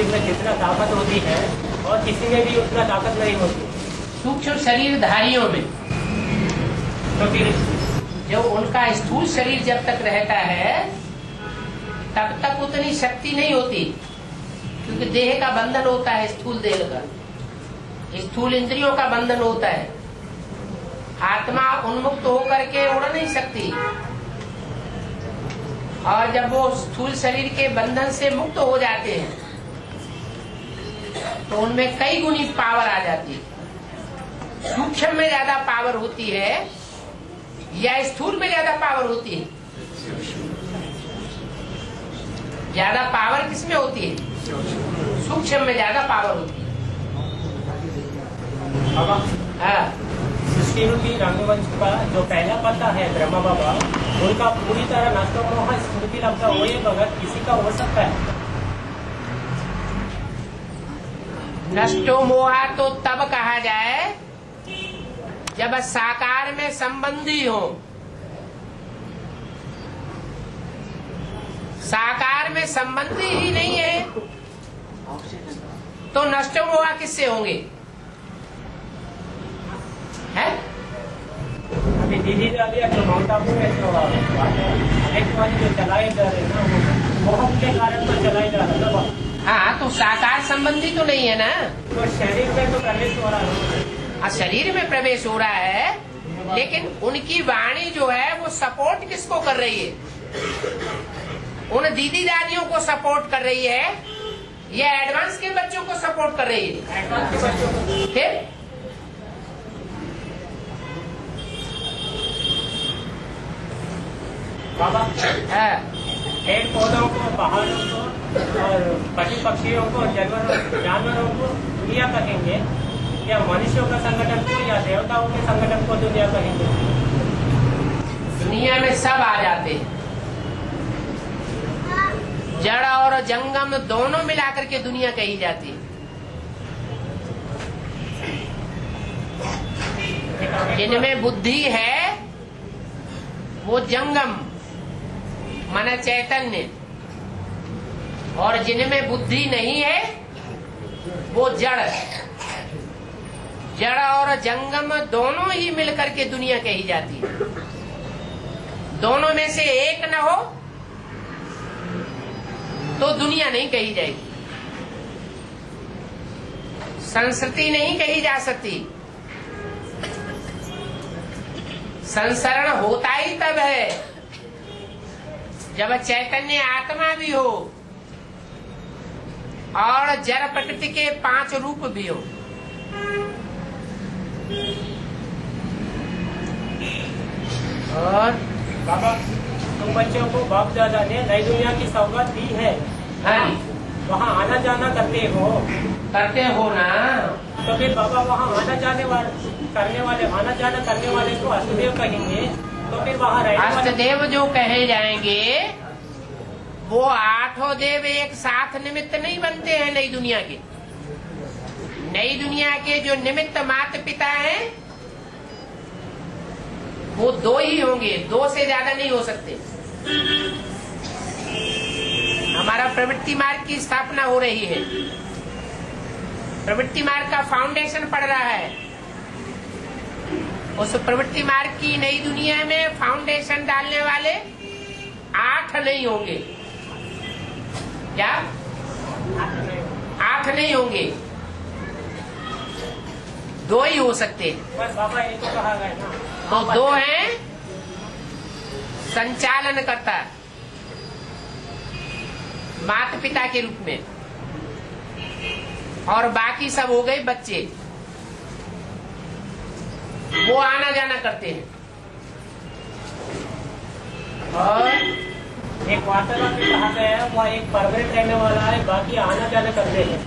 शरीर में जितना ताकत होती है और किसी में भी उतना ताकत नहीं होती। सूक्ष्म शरीरधारियों में तो फिर जो उनका स्थूल शरीर जब तक रहता है तब तक उतनी शक्ति नहीं होती, क्योंकि देह का बंधन होता है, स्थूल देह का, स्थूल इंद्रियों का बंधन होता है। आत्मा उन्मुक्त होकर के उड़ नहीं सकती, और जब वो स्थूल शरीर के बंधन से मुक्त हो जाते हैं तो उनमें कई गुनी पावर आ जाती है। सूक्ष्म में ज्यादा पावर होती है या स्थूल में ज्यादा पावर होती है? ज्यादा पावर किसमें होती है? सूक्ष्म में ज्यादा पावर होती है। हाँ, सृष्टि रूपी रंगमंच का जो पहला पत्ता है ब्रह्मा बाबा, उनका पूरी तरह नष्ट मोह स्मृति लगता हो, ये भगत किसी का हो सकता है? नष्टो मोहा तो तब कहा जाए जब साकार में संबंधी हो। साकार में संबंधी ही नहीं है तो नष्ट मोहा किससे होंगे? है? अभी दीदी दादी जो माउंट आबू में जो जो चलाए जा रहे हैं ना, वो मोह के कारण तो चलाए जा रहे हैं ना। हाँ, तो साकार संबंधी तो नहीं है ना। तो शरीर में तो प्रवेश हो रहा है। हाँ, शरीर में प्रवेश हो रहा है, लेकिन उनकी वाणी जो है वो सपोर्ट किसको कर रही है? उन दीदी दादियों को सपोर्ट कर रही है या एडवांस के बच्चों को सपोर्ट कर रही है? एडवांस के बच्चों को। फिर बाबा, हाँ, पेड़ पौधों को, पहाड़ों को और पशु पक्षियों को, जानवरों को दुनिया कहेंगे, या मनुष्यों का संगठन को या देवताओं के संगठन को दुनिया कहेंगे? दुनिया में सब आ जाते हैं। जड़ और जंगम दोनों मिलाकर के दुनिया कही जाती है। जिनमें बुद्धि है वो जंगम माने चैतन्य, और जिनमें बुद्धि नहीं है वो जड़। जड़ और जंगम दोनों ही मिलकर के दुनिया कही जाती है। दोनों में से एक न हो तो दुनिया नहीं कही जाएगी, संस्कृति नहीं कही जा सकती। संसरण होता ही तब है जब चैतन्य आत्मा भी हो और जड़ प्रकृति के 5 रूप भी हो। और बाबा, तुम बच्चों को बाप दादा ने नई दुनिया की सौगात दी है, हाँ, वहाँ आना जाना करते हो ना। तो फिर बाबा वहाँ आना जाना करने वाले को अष्टदेव कहेंगे, तो फिर वहाँ रहने वाले अष्टदेव जो कहे जाएंगे वो 8 देव एक साथ निमित्त नहीं बनते हैं नई दुनिया के। नई दुनिया के जो निमित्त माता पिता हैं वो 2 ही होंगे, 2 से ज्यादा नहीं हो सकते। हमारा प्रवृत्ति मार्ग की स्थापना हो रही है, प्रवृत्ति मार्ग का फाउंडेशन पड़ रहा है। उस प्रवृत्ति मार्ग की नई दुनिया में फाउंडेशन डालने वाले 8 नहीं होंगे। क्या 8 नहीं होंगे, 2 ही हो सकते हैं। बस बाबा ये तो कहा गया ना। तो 2 हैं संचालन करता माता पिता के रूप में, और बाकी सब हो गए बच्चे, वो आना जाना करते हैं। और एक वार्तालाप में कहा गया है वह एक परमानेंट रहने वाला है, बाकी आना जाना करते हैं।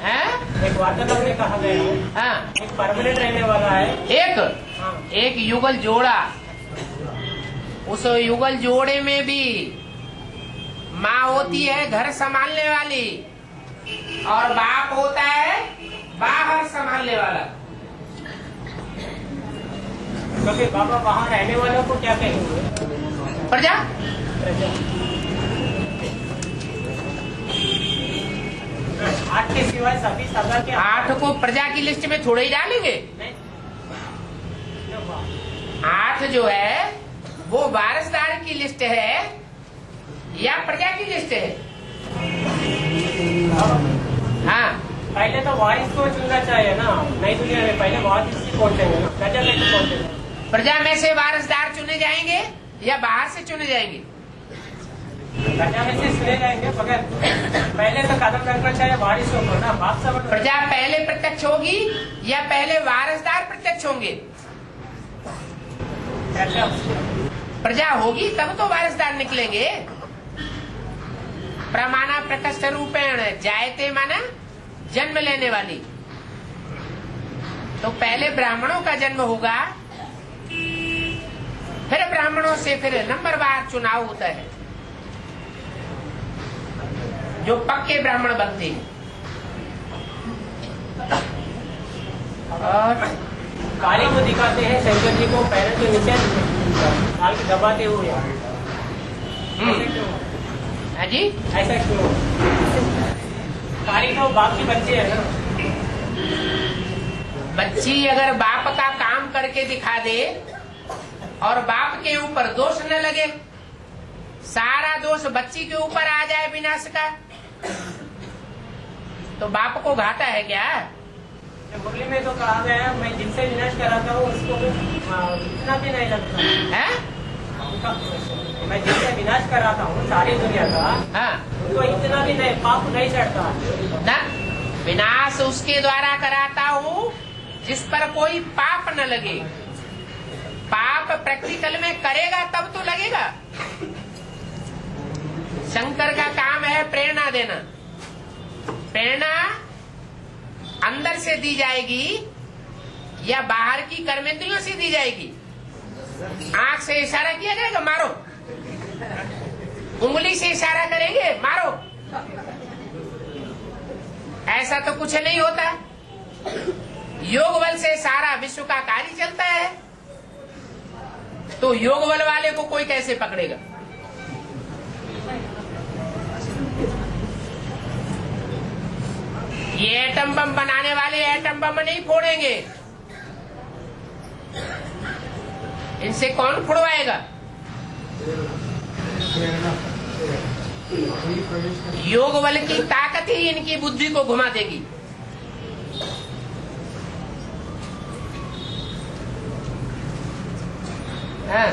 एक वार्तालाप में कहा गया है, हाँ, एक परमानेंट रहने वाला है। एक युगल जोड़ा, उस युगल जोड़े में भी माँ होती है घर संभालने वाली और बाप होता है बाहर संभालने वाला। तो फिर बाबा वहाँ रहने वालों को क्या कहेंगे? प्रजा। 8 के सिवाय सभी सगा के 8 को प्रजा की लिस्ट में थोड़े ही डालेंगे। नहीं। 8 जो है वो वारसदार की लिस्ट है या प्रजा की लिस्ट है? हाँ, पहले तो वारिस को चुनना चाहिए ना, नई दुनिया में पहले वारिस ही पहुंचेंगे ना, प्रजा लेके पहुंचेंगे। प्रजा में से वारसदार चुने जाएंगे या बाहर से चुने जाएंगे? प्रजा में से चुने जाएंगे, मगर पहले तो कदम रखना चाहिए वारिसों को ना, बाप सब। प्रजा पहले प्रत्यक्ष होगी या पहले वारसदार प्रत्यक्ष होंगे? प्रजा होगी तब तो वारसदार निकलेंगे। प्रमाणा प्रकट रूपेण जायते माना जन्म लेने वाली। तो पहले ब्राह्मणों का जन्म होगा, फिर ब्राह्मणों से फिर नंबरवार चुनाव होता है, जो पक्के ब्राह्मण बनते हैं। और काली को दिखाते हैं शंकर जी को पैरों के नीचे काल के दबाते हुए। ऐसा क्यों? हाँ जी, ऐसा क्यों? काली तो बाप की बच्ची है ना। बच्ची अगर बाप का काम करके दिखा दे और बाप के ऊपर दोष न लगे, सारा दोष बच्ची के ऊपर आ जाए विनाश का, तो बाप को घाटा है क्या? मुरली में तो कहा गया है, मैं जिनसे विनाश कराता हूँ उसको इतना भी नहीं लगता है? मैं जिनसे विनाश कराता हूँ सारी दुनिया का, हाँ, उनको इतना भी नहीं, पाप नहीं चढ़ता ना। विनाश उसके द्वारा कराता हूँ जिस पर कोई पाप न लगे। पाप प्रैक्टिकल में करेगा तब तो लगेगा। शंकर का काम है प्रेरणा देना। प्रेरणा अंदर से दी जाएगी या बाहर की कर्मेंद्रियों से दी जाएगी? आंख से इशारा किया जाएगा मारो, उंगली से इशारा करेंगे मारो, ऐसा तो कुछ नहीं होता। योग बल से सारा विश्व का कार्य चलता है, तो योग बल वाले को कोई कैसे पकड़ेगा? ये एटम बम बनाने वाले एटम बम नहीं फोड़ेंगे, इनसे कौन फोड़वाएगा? योग बल की ताकत ही इनकी बुद्धि को घुमा देगी। हाँ।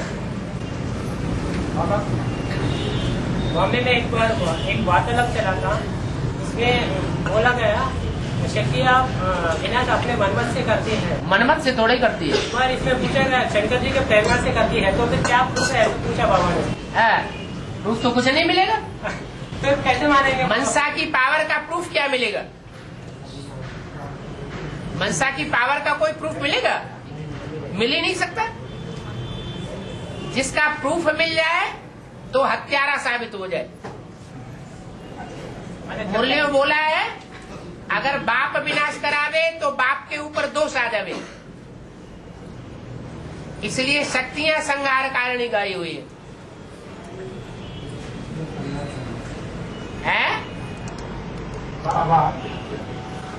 बॉम्बे में एक बार एक वार्तालाप चला था, उसमें बोला गया शक्ति आप विनाश अपने मनमत से करती है। मनमत से थोड़ी करती है। पर इसमें पूछा गया शंकर जी के प्रेरणा से करती है, तो फिर क्या प्रूफ है? तो पूछा बाबा ने। प्रूफ तो कुछ नहीं मिलेगा। तो कैसे मानेंगे? मनसा की पावर का प्रूफ क्या मिलेगा? मनसा की पावर का कोई प्रूफ मिलेगा? मिल ही नहीं सकता। जिसका प्रूफ मिल जाए तो हत्यारा साबित हो जाए। मुरली में बोला है अगर बाप विनाश करावे तो बाप के ऊपर दोष आ जावे, इसलिए शक्तियां संहार कारिणी गाई हुई है।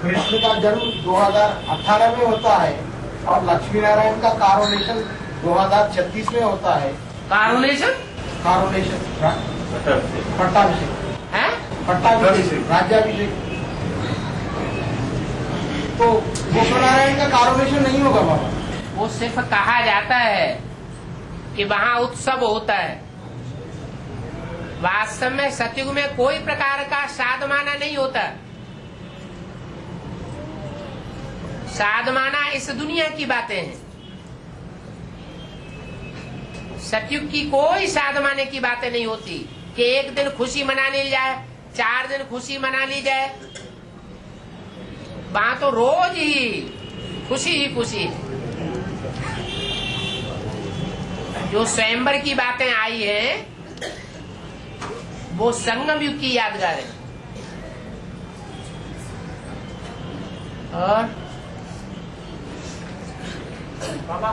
कृष्ण का जन्म 2018 में होता है और लक्ष्मी नारायण का कारोनेशन 2036 में होता है। कारोनेशन पट्टाभिषेक है, पट्टाभिषेक राज्याभिषेक। तो गोपाल नारायण का कारोनेशन नहीं होगा बाबा। वो सिर्फ कहा जाता है कि वहाँ उत्सव होता है। वास्तव में सतयुग में कोई प्रकार का साधमाना नहीं होता। साधमाना इस दुनिया की बातें हैं। सतयुग की कोई साधमाने की बातें नहीं होती कि एक दिन खुशी मना ली जाए, 4 दिन खुशी मना ली जाए। वहां तो रोज ही खुशी। जो स्वयंवर की बातें आई हैं वो संगम युग की यादगार है। और बाबा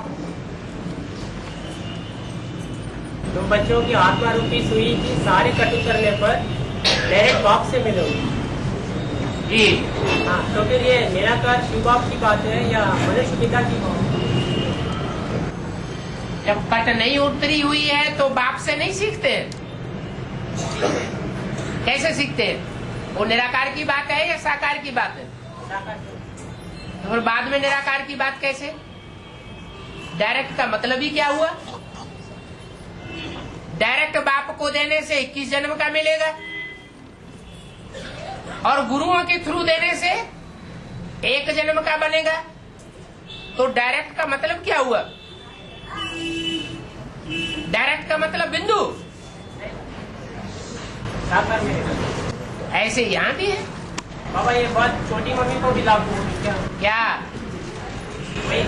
दो बच्चों की आत्मा रूपी सुई की सारी कटु करने पर डायरेक्ट बाप से मिलोगे। जी। हाँ, तो फिर ये निराकार शिव बाप की बात है या मनुष्य पिता की बात? जब पट नहीं उतरी हुई है तो बाप से नहीं सीखते। कैसे सीखते हैं? वो निराकार की बात है या साकार की बात है? तो फिर बाद में निराकार की बात कैसे? डायरेक्ट का मतलब ही क्या हुआ? डायरेक्ट बाप को देने से 21 जन्म का मिलेगा और गुरुओं के थ्रू देने से 1 जन्म का बनेगा। तो डायरेक्ट का मतलब क्या हुआ? डायरेक्ट का मतलब बिंदु। साकार मिलेगा। ऐसे यहाँ भी है बाबा, ये बात छोटी मम्मी को भी लागू होगी क्या? क्या? वही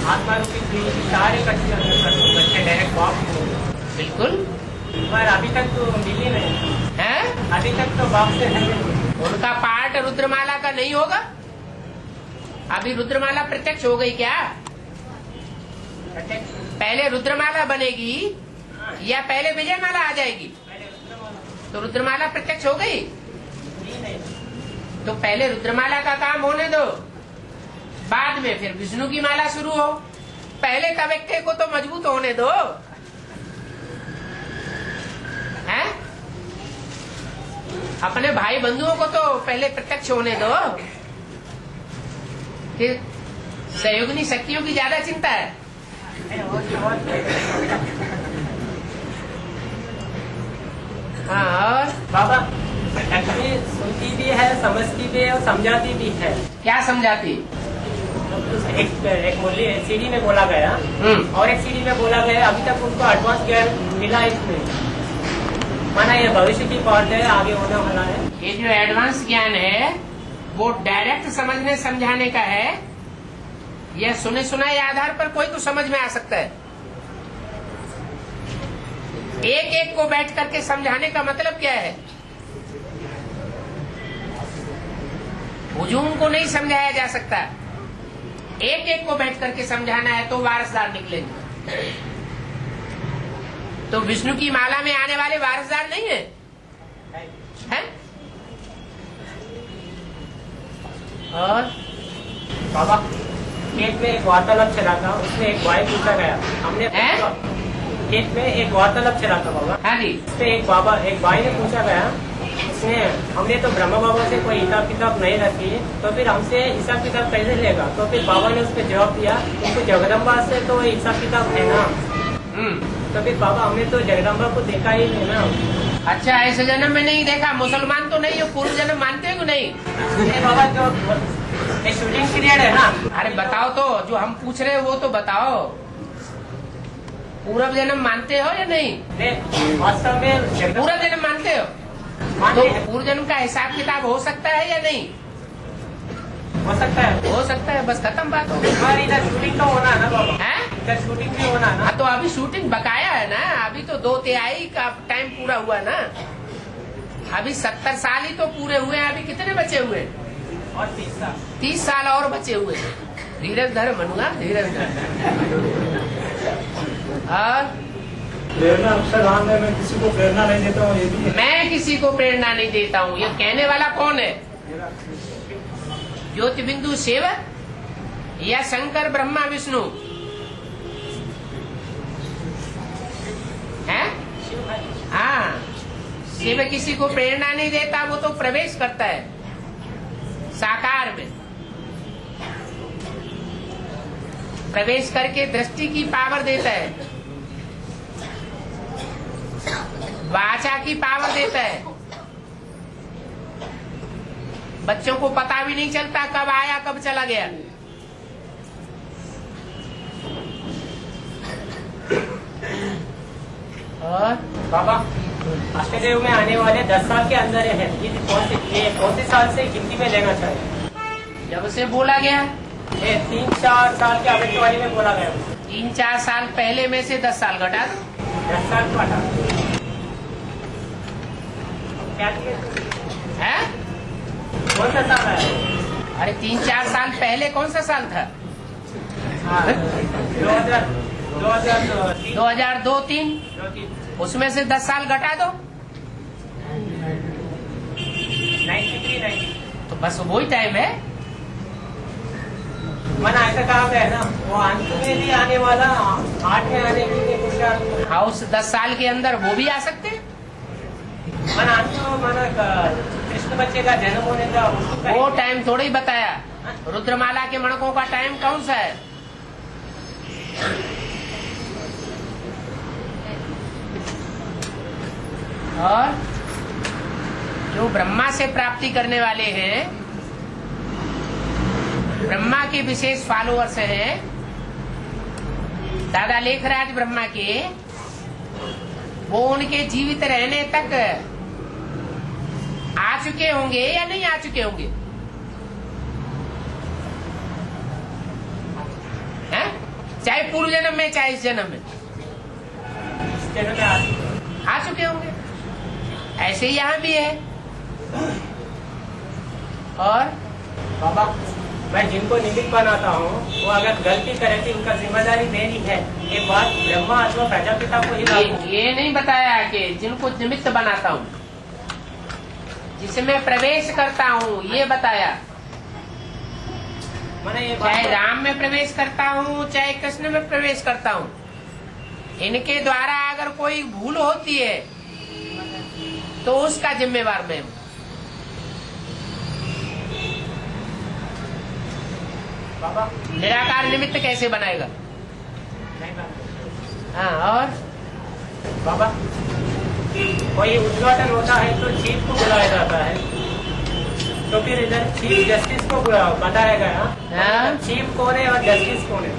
आत्मा रूपी दुनिया की सारे बच्चे डायरेक्ट बाप को। बिल्कुल। पर अभी तक तो मिली नहीं है? अभी तक तो बाप से नहीं मिली। उनका पार्ट रुद्रमाला का नहीं होगा। अभी रुद्रमाला प्रत्यक्ष हो गई क्या? पहले रुद्रमाला बनेगी या पहले विजयमाला आ जाएगी? तो रुद्रमाला प्रत्यक्ष हो गई। तो पहले रुद्रमाला का काम होने दो, बाद में फिर विष्णु की माला शुरू हो। पहले तबक्के को तो मजबूत होने दो। हैं? अपने भाई बंधुओं को तो पहले प्रत्यक्ष होने दो। फिर सहयोगिनी शक्तियों की ज्यादा चिंता है। हाँ, और बाबा लक्ष्मी सुनती भी है, समझती भी है और समझाती भी है। क्या समझाती? एक मुरली सीडी में बोला गया और एक सीडी में बोला गया। अभी तक उनको एडवांस ज्ञान मिला इसमें, माना ये भविष्य की बात है, आगे होने वाला है। ये जो एडवांस ज्ञान है वो डायरेक्ट समझने समझाने का है या सुने सुनाए आधार पर कोई तो समझ में आ सकता है। एक एक को बैठ करके समझाने का मतलब क्या है? हुजूम को नहीं समझाया जा सकता। एक एक को बैठ करके समझाना है तो वारसदार निकलेंगे। तो विष्णु की माला में आने वाले वारसदार नहीं है, है? और बाबा खेत में एक वार्तालाप चला था, उसमें एक भाई पूछा गया। हमने खेत में एक वार्तालाप चला था बाबा। हाँ जी। उसमें एक भाई ने पूछा गया, उसमें हमने तो ब्रह्मा बाबा से कोई हिसाब किताब नहीं रखी, तो फिर हमसे हिसाब किताब कैसे लेगा? तो फिर बाबा ने उसको जवाब दिया, उनको जगदम्बा से तो हिसाब किताब है ना। तो फिर बाबा हमने तो जगदम्बा को देखा ही नहीं ना। अच्छा, ऐसे जन्म में नहीं देखा। मुसलमान तो नहीं हो, पूर्व जन्म मानते हो नहीं? बाबा जो शूटिंग पीरियड है ना। अरे बताओ तो, जो हम पूछ रहे हैं वो तो बताओ। पूर्व जन्म मानते हो या नहीं? वास्तव में पूर्व जन्म मानते हो? तो पूर्व जन्म का हिसाब किताब हो सकता है या नहीं? हो सकता है। हो सकता है, बस खत्म बात हो गई। हमारी इधर शूटिंग तो होना है ना बाबा। है? इधर शूटिंग भी होना है ना। हाँ, तो अभी शूटिंग बकाया है ना। अभी तो 2/3 का टाइम पूरा हुआ ना। अभी 70 साल ही तो पूरे हुए हैं। अभी कितने बचे हुए? और 30 साल। 30 साल और बचे हुए। धीरज धर मनुआ, धीरज धर। और प्रेरणा अक्सर हाँ, मैं किसी को प्रेरणा नहीं देता हूँ। ये भी मैं किसी को प्रेरणा नहीं देता हूँ। ये कहने वाला कौन है? ज्योति बिंदु शिव या शंकर ब्रह्मा विष्णु है? हाँ, शिव किसी को प्रेरणा नहीं देता, वो तो प्रवेश करता है साकार में। प्रवेश करके दृष्टि की पावर देता है, वाचा की पावर देता है। बच्चों को पता भी नहीं चलता कब आया कब चला गया। और बाबा अष्टदेव में आने वाले 10 साल के अंदर है, ये कौन से साल से गिनती में लेना चाहिए? जब से बोला गया, ये 3-4 साल के आवेशवाणी में बोला गया। 3-4 साल पहले में से 10 साल घटा दो। 10 साल को हटा क्या है? कौन सा साल है? अरे 3-4 साल पहले कौन सा साल था? 2002-3 उसमें से 10 साल घटा दो। 93-90 तो बस वही टाइम है। मैंने ऐसा कहा गया है ना, वो अंत में भी आने वाला, 8 में आने के लिए पुरुषार्थ। हाँ, उस 10 साल के अंदर वो भी आ सकते हैं। मैंने अंत में मैंने कृष्ण बच्चे का जन्म होने का उसको वो टाइम थोड़ा ही बताया। रुद्रमाला के मणकों का टाइम कौन सा है? और जो ब्रह्मा से प्राप्ति करने वाले हैं, ब्रह्मा के विशेष फॉलोअर्स हैं, दादा लेखराज ब्रह्मा के, वो उनके जीवित रहने तक आ चुके होंगे या नहीं आ चुके होंगे? हैं? चाहे पूर्व जन्म में चाहे इस जन्म में आ चुके होंगे। ऐसे ही यहाँ भी है। और बाबा, मैं जिनको निमित्त बनाता हूँ वो अगर गलती करे तो उनका जिम्मेदारी मेरी है। ये बात ब्रह्मा अथवा प्रजापिता को ही लागू। ये नहीं बताया कि जिनको निमित्त बनाता हूँ, जिसमें प्रवेश करता हूँ, ये बताया। मैंने ये चाहे राम में प्रवेश करता हूँ चाहे कृष्ण में प्रवेश करता हूँ, इनके द्वारा अगर कोई भूल होती है तो उसका जिम्मेवार मैं हूँ। बाबा निराकार निमित्त कैसे बनाएगा? हाँ, और बाबा कोई उद्घाटन होता है तो चीफ को बुलाया जाता है, तो फिर इधर चीफ जस्टिस को बताया गया। हाँ? चीफ कौन है और जस्टिस कौन है?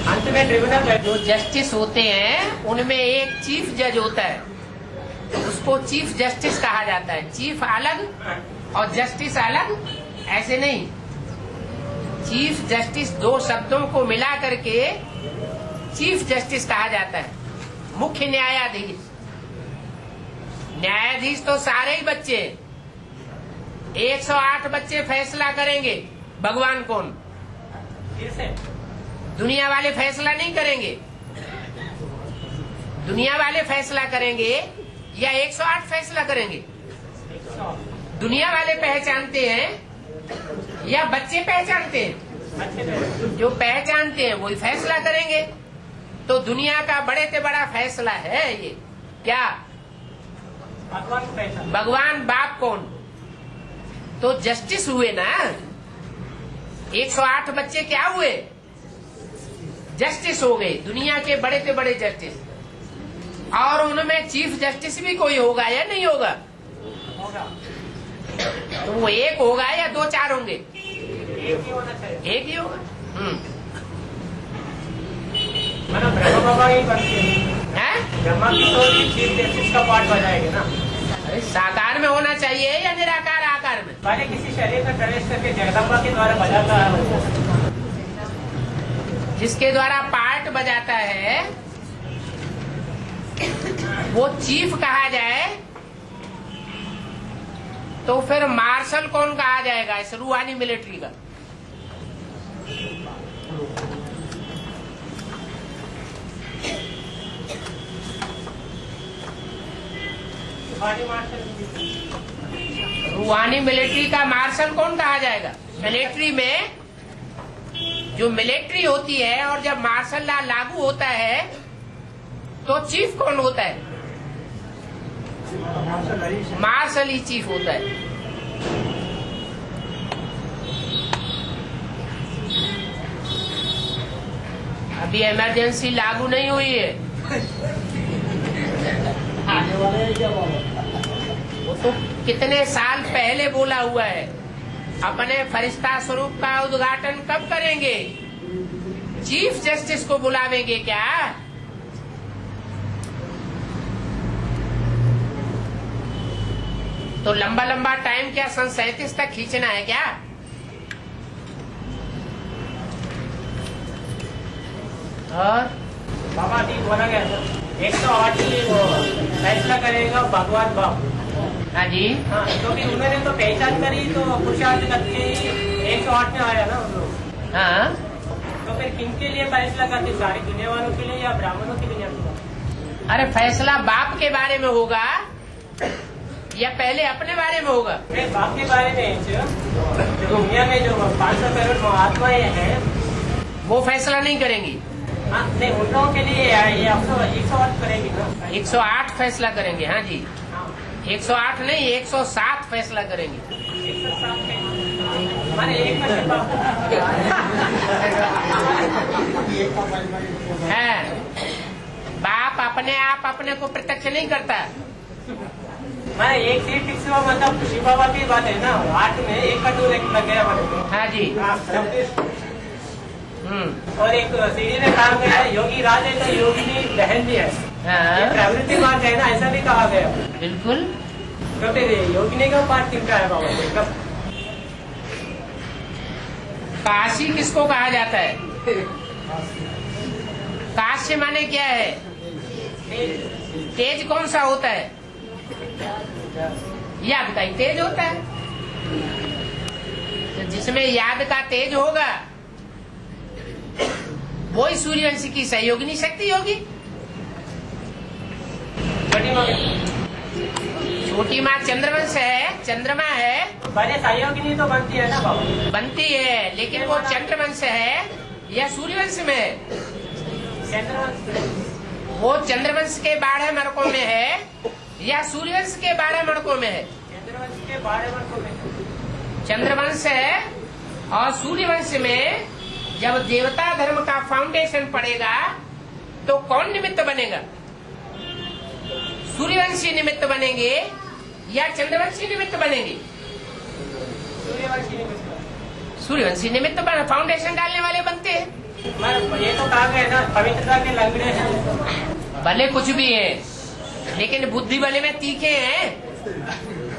अंत में ट्रिब्यूनल है। जो जस्टिस होते हैं उनमें एक चीफ जज होता है, तो उसको चीफ जस्टिस कहा जाता है। चीफ अलग और जस्टिस अलग ऐसे नहीं। चीफ जस्टिस दो शब्दों को मिला करके चीफ जस्टिस कहा जाता है। मुख्य न्यायाधीश, न्यायाधीश तो सारे ही बच्चे, 108 बच्चे फैसला करेंगे। भगवान कौन? फिर से दुनिया वाले फैसला नहीं करेंगे। दुनिया वाले फैसला करेंगे या 108 फैसला करेंगे? दुनिया वाले पहचानते हैं या बच्चे पहचानते हैं? जो पहचानते हैं वही फैसला करेंगे। तो दुनिया का बड़े से बड़ा फैसला है ये क्या? भगवान को पहचान। भगवान बाप कौन? तो जस्टिस हुए ना। 108 बच्चे क्या हुए? जस्टिस हो गए, दुनिया के बड़े से बड़े जस्टिस। और उनमें चीफ जस्टिस भी कोई होगा या नहीं होगा? तो वो एक होगा या 2-4 होंगे? एक ही होना चाहिए। एक ही होगा। मतलब ब्रह्मा बाबा ही बनते हैं। हैं? ब्रह्मा की तो चीफ जस्टिस का पार्ट बजाएंगे ना। अरे साकार में होना चाहिए या निराकार आकार में? पहले किसी शरीर में प्रवेश करके जगदम्बा के द्वारा बजाता है। जिसके द्वारा पार्ट बजाता है वो चीफ कहा जाए, तो फिर मार्शल कौन कहा जाएगा इस रूहानी मिलिट्री का? रूहानी मिलिट्री का मार्शल कौन कहा जाएगा? मिलिट्री में जो मिलिट्री होती है और जब मार्शल लॉ लागू होता है तो चीफ कौन होता है? मार्शल ही चीफ होता है। अभी इमरजेंसी लागू नहीं हुई है। आने वाले हैं क्या बाबा? वो तो कितने साल पहले बोला हुआ है। अपने फरिश्ता स्वरूप का उद्घाटन कब करेंगे? चीफ जस्टिस को बुलावेंगे क्या? तो लंबा लंबा टाइम क्या सन 37 तक खींचना है क्या? और बाबा अभी बोला गया था 108 की वो फैसला करेगा भगवान बाप। हाँ जी, हाँ, तो फिर उन्होंने तो पहचान करी तो पुरुषार्थ करके 108 में आया ना उन लोग। हाँ, तो फिर किन के लिए फैसला करते? सारी दुनिया वालों के लिए या ब्राह्मणों के लिए? अरे फैसला बाप के बारे में होगा या पहले अपने बारे में होगा? नहीं, बाप के बारे में जो दुनिया में जो 500 करोड़ महात्माएं हैं वो फैसला नहीं करेंगी। हाँ, नहीं, उन लोगों के लिए ये 108 करेंगे ना। 108 फैसला करेंगे। हाँ जी, हाँ, 108 नहीं 107 फैसला करेंगे। 107 माने एक है बाप अपने आप अपने को प्रत्यक्ष नहीं करता। माने एक सीट फिक्स हुआ, मतलब शिव बाबा की बात है ना। 8 में एक का टूर एक लग गया मतलब। हाँ जी। और एक सीढ़ी में कहा गया है योगी राज है तो योगिनी बहन भी है। हाँ। ये प्रवृत्ति मार्ग है ना, ऐसा भी कहा गया। बिल्कुल। तो फिर योगिनी का पार्ट किसका है बाबा जी? कब? काशी किसको कहा जाता है? काशी माने क्या है? तेज कौन सा होता है? याद का ही तेज होता है। तो जिसमें याद का तेज होगा वही सूर्यवंशी की सहयोगिनी शक्ति होगी। छोटी माँ चंद्रवंश है, चंद्रमा है। पहले सहयोगिनी तो बनती है ना बाबा? बनती है, लेकिन वो चंद्रवंश है या सूर्यवंश में है? वो चंद्रवंश के 12 मणकों में है या सूर्यवंश के 12 मणकों में है? चंद्रवंश के 12 मणकों में। चंद्रवंश है और सूर्यवंश में जब देवता धर्म का फाउंडेशन पड़ेगा तो कौन निमित्त बनेगा? सूर्यवंशी निमित्त बनेंगे या चंद्रवंशी निमित्त बनेंगे? सूर्यवंशी निमित्त फाउंडेशन डालने वाले बनते हैं। ये तो कहा गया ना पवित्रता के लंगड़े हैं। भले कुछ भी है, लेकिन बुद्धि भले में तीखे हैं।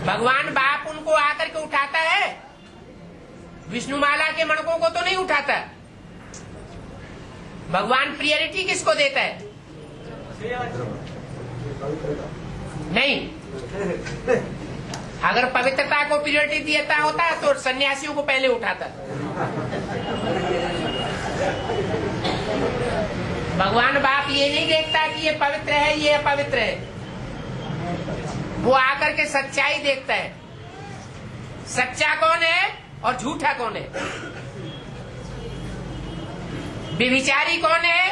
भगवान बाप उनको आकर के उठाता है, विष्णुमाला के मणकों को तो नहीं उठाता। भगवान प्रियोरिटी किसको देता है? नहीं, अगर पवित्रता को प्रियोरिटी देता होता तो सन्यासियों को पहले उठाता। भगवान बाप ये नहीं देखता कि ये पवित्र है ये अपवित्र है, वो आकर के सच्चाई देखता है। सच्चा कौन है और झूठा कौन है, व्यभिचारी कौन है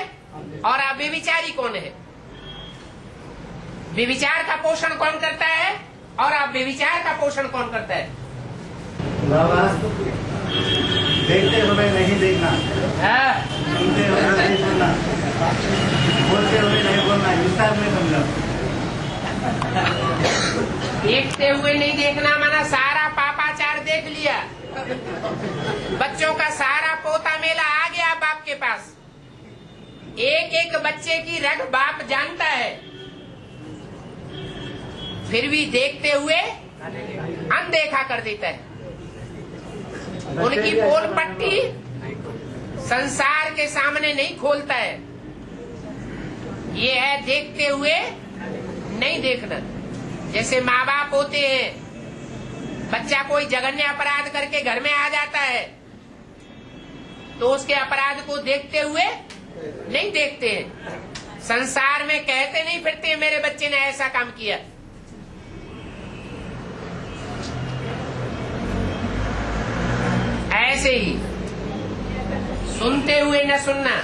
और अव्यभिचारी कौन है, व्यभिचार का पोषण कौन करता है और अव्यभिचार का पोषण कौन करता है? बाबा देखते हुए नहीं देखना, सुनते हुए नहीं सुनना, बोलते हुए नहीं बोलना, विस्तार में समझा। देखते हुए नहीं देखना माना सारा पापाचार देख लिया, बच्चों का सारा पोता मेला आ गया बाप के पास। एक एक बच्चे की रग बाप जानता है, फिर भी देखते हुए अनदेखा कर देता है। उनकी पोल पट्टी संसार के सामने नहीं खोलता है। ये है देखते हुए नहीं देखना। जैसे माँ बाप होते हैं, बच्चा कोई जघन्य अपराध करके घर में आ जाता है तो उसके अपराध को देखते हुए नहीं देखते हैं। संसार में कहते नहीं फिरते मेरे बच्चे ने ऐसा काम किया। ऐसे ही सुनते हुए न सुनना।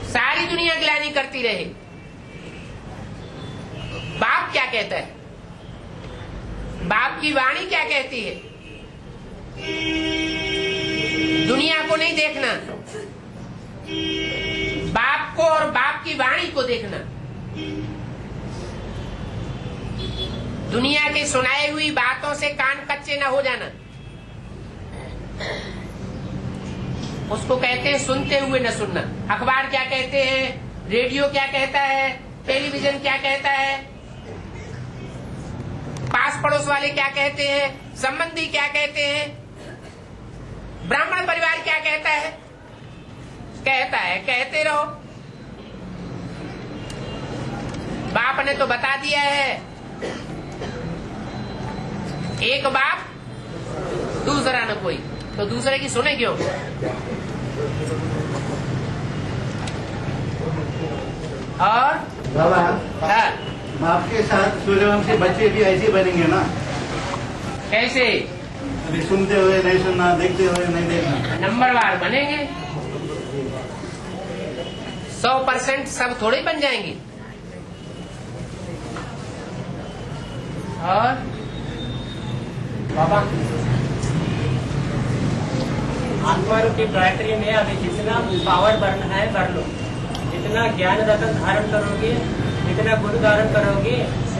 सारी दुनिया ग्लानि करती रहे, बाप क्या कहता है, बाप की वाणी क्या कहती है, दुनिया को नहीं देखना, बाप को और बाप की वाणी को देखना। दुनिया की सुनाई हुई बातों से कान कच्चे न हो जाना, उसको कहते हैं सुनते हुए न सुनना। अखबार क्या कहते हैं, रेडियो क्या कहता है, टेलीविजन क्या कहता है, पास पड़ोस वाले क्या कहते हैं, संबंधी क्या कहते हैं, ब्राह्मण परिवार क्या कहता है, कहते रहो। बाप ने तो बता दिया है, एक बाप दूसरा न कोई, तो दूसरे की सुने क्यों? और बाबा हाँ, बाप के साथ सूर्यवंशी बच्चे भी ऐसे बनेंगे ना। कैसे? अभी सुनते हुए नहीं सुनना, देखते हुए नहीं देखना, नंबरवार बनेंगे। 100% सब थोड़े बन जाएंगे। और बाबा आत्मा रूपी गायत्री में अभी जितना पावर बढ़ना है बढ़ लो, जितना ज्ञान रतन धारण करोगे, जितना गुरु धारण करोगे,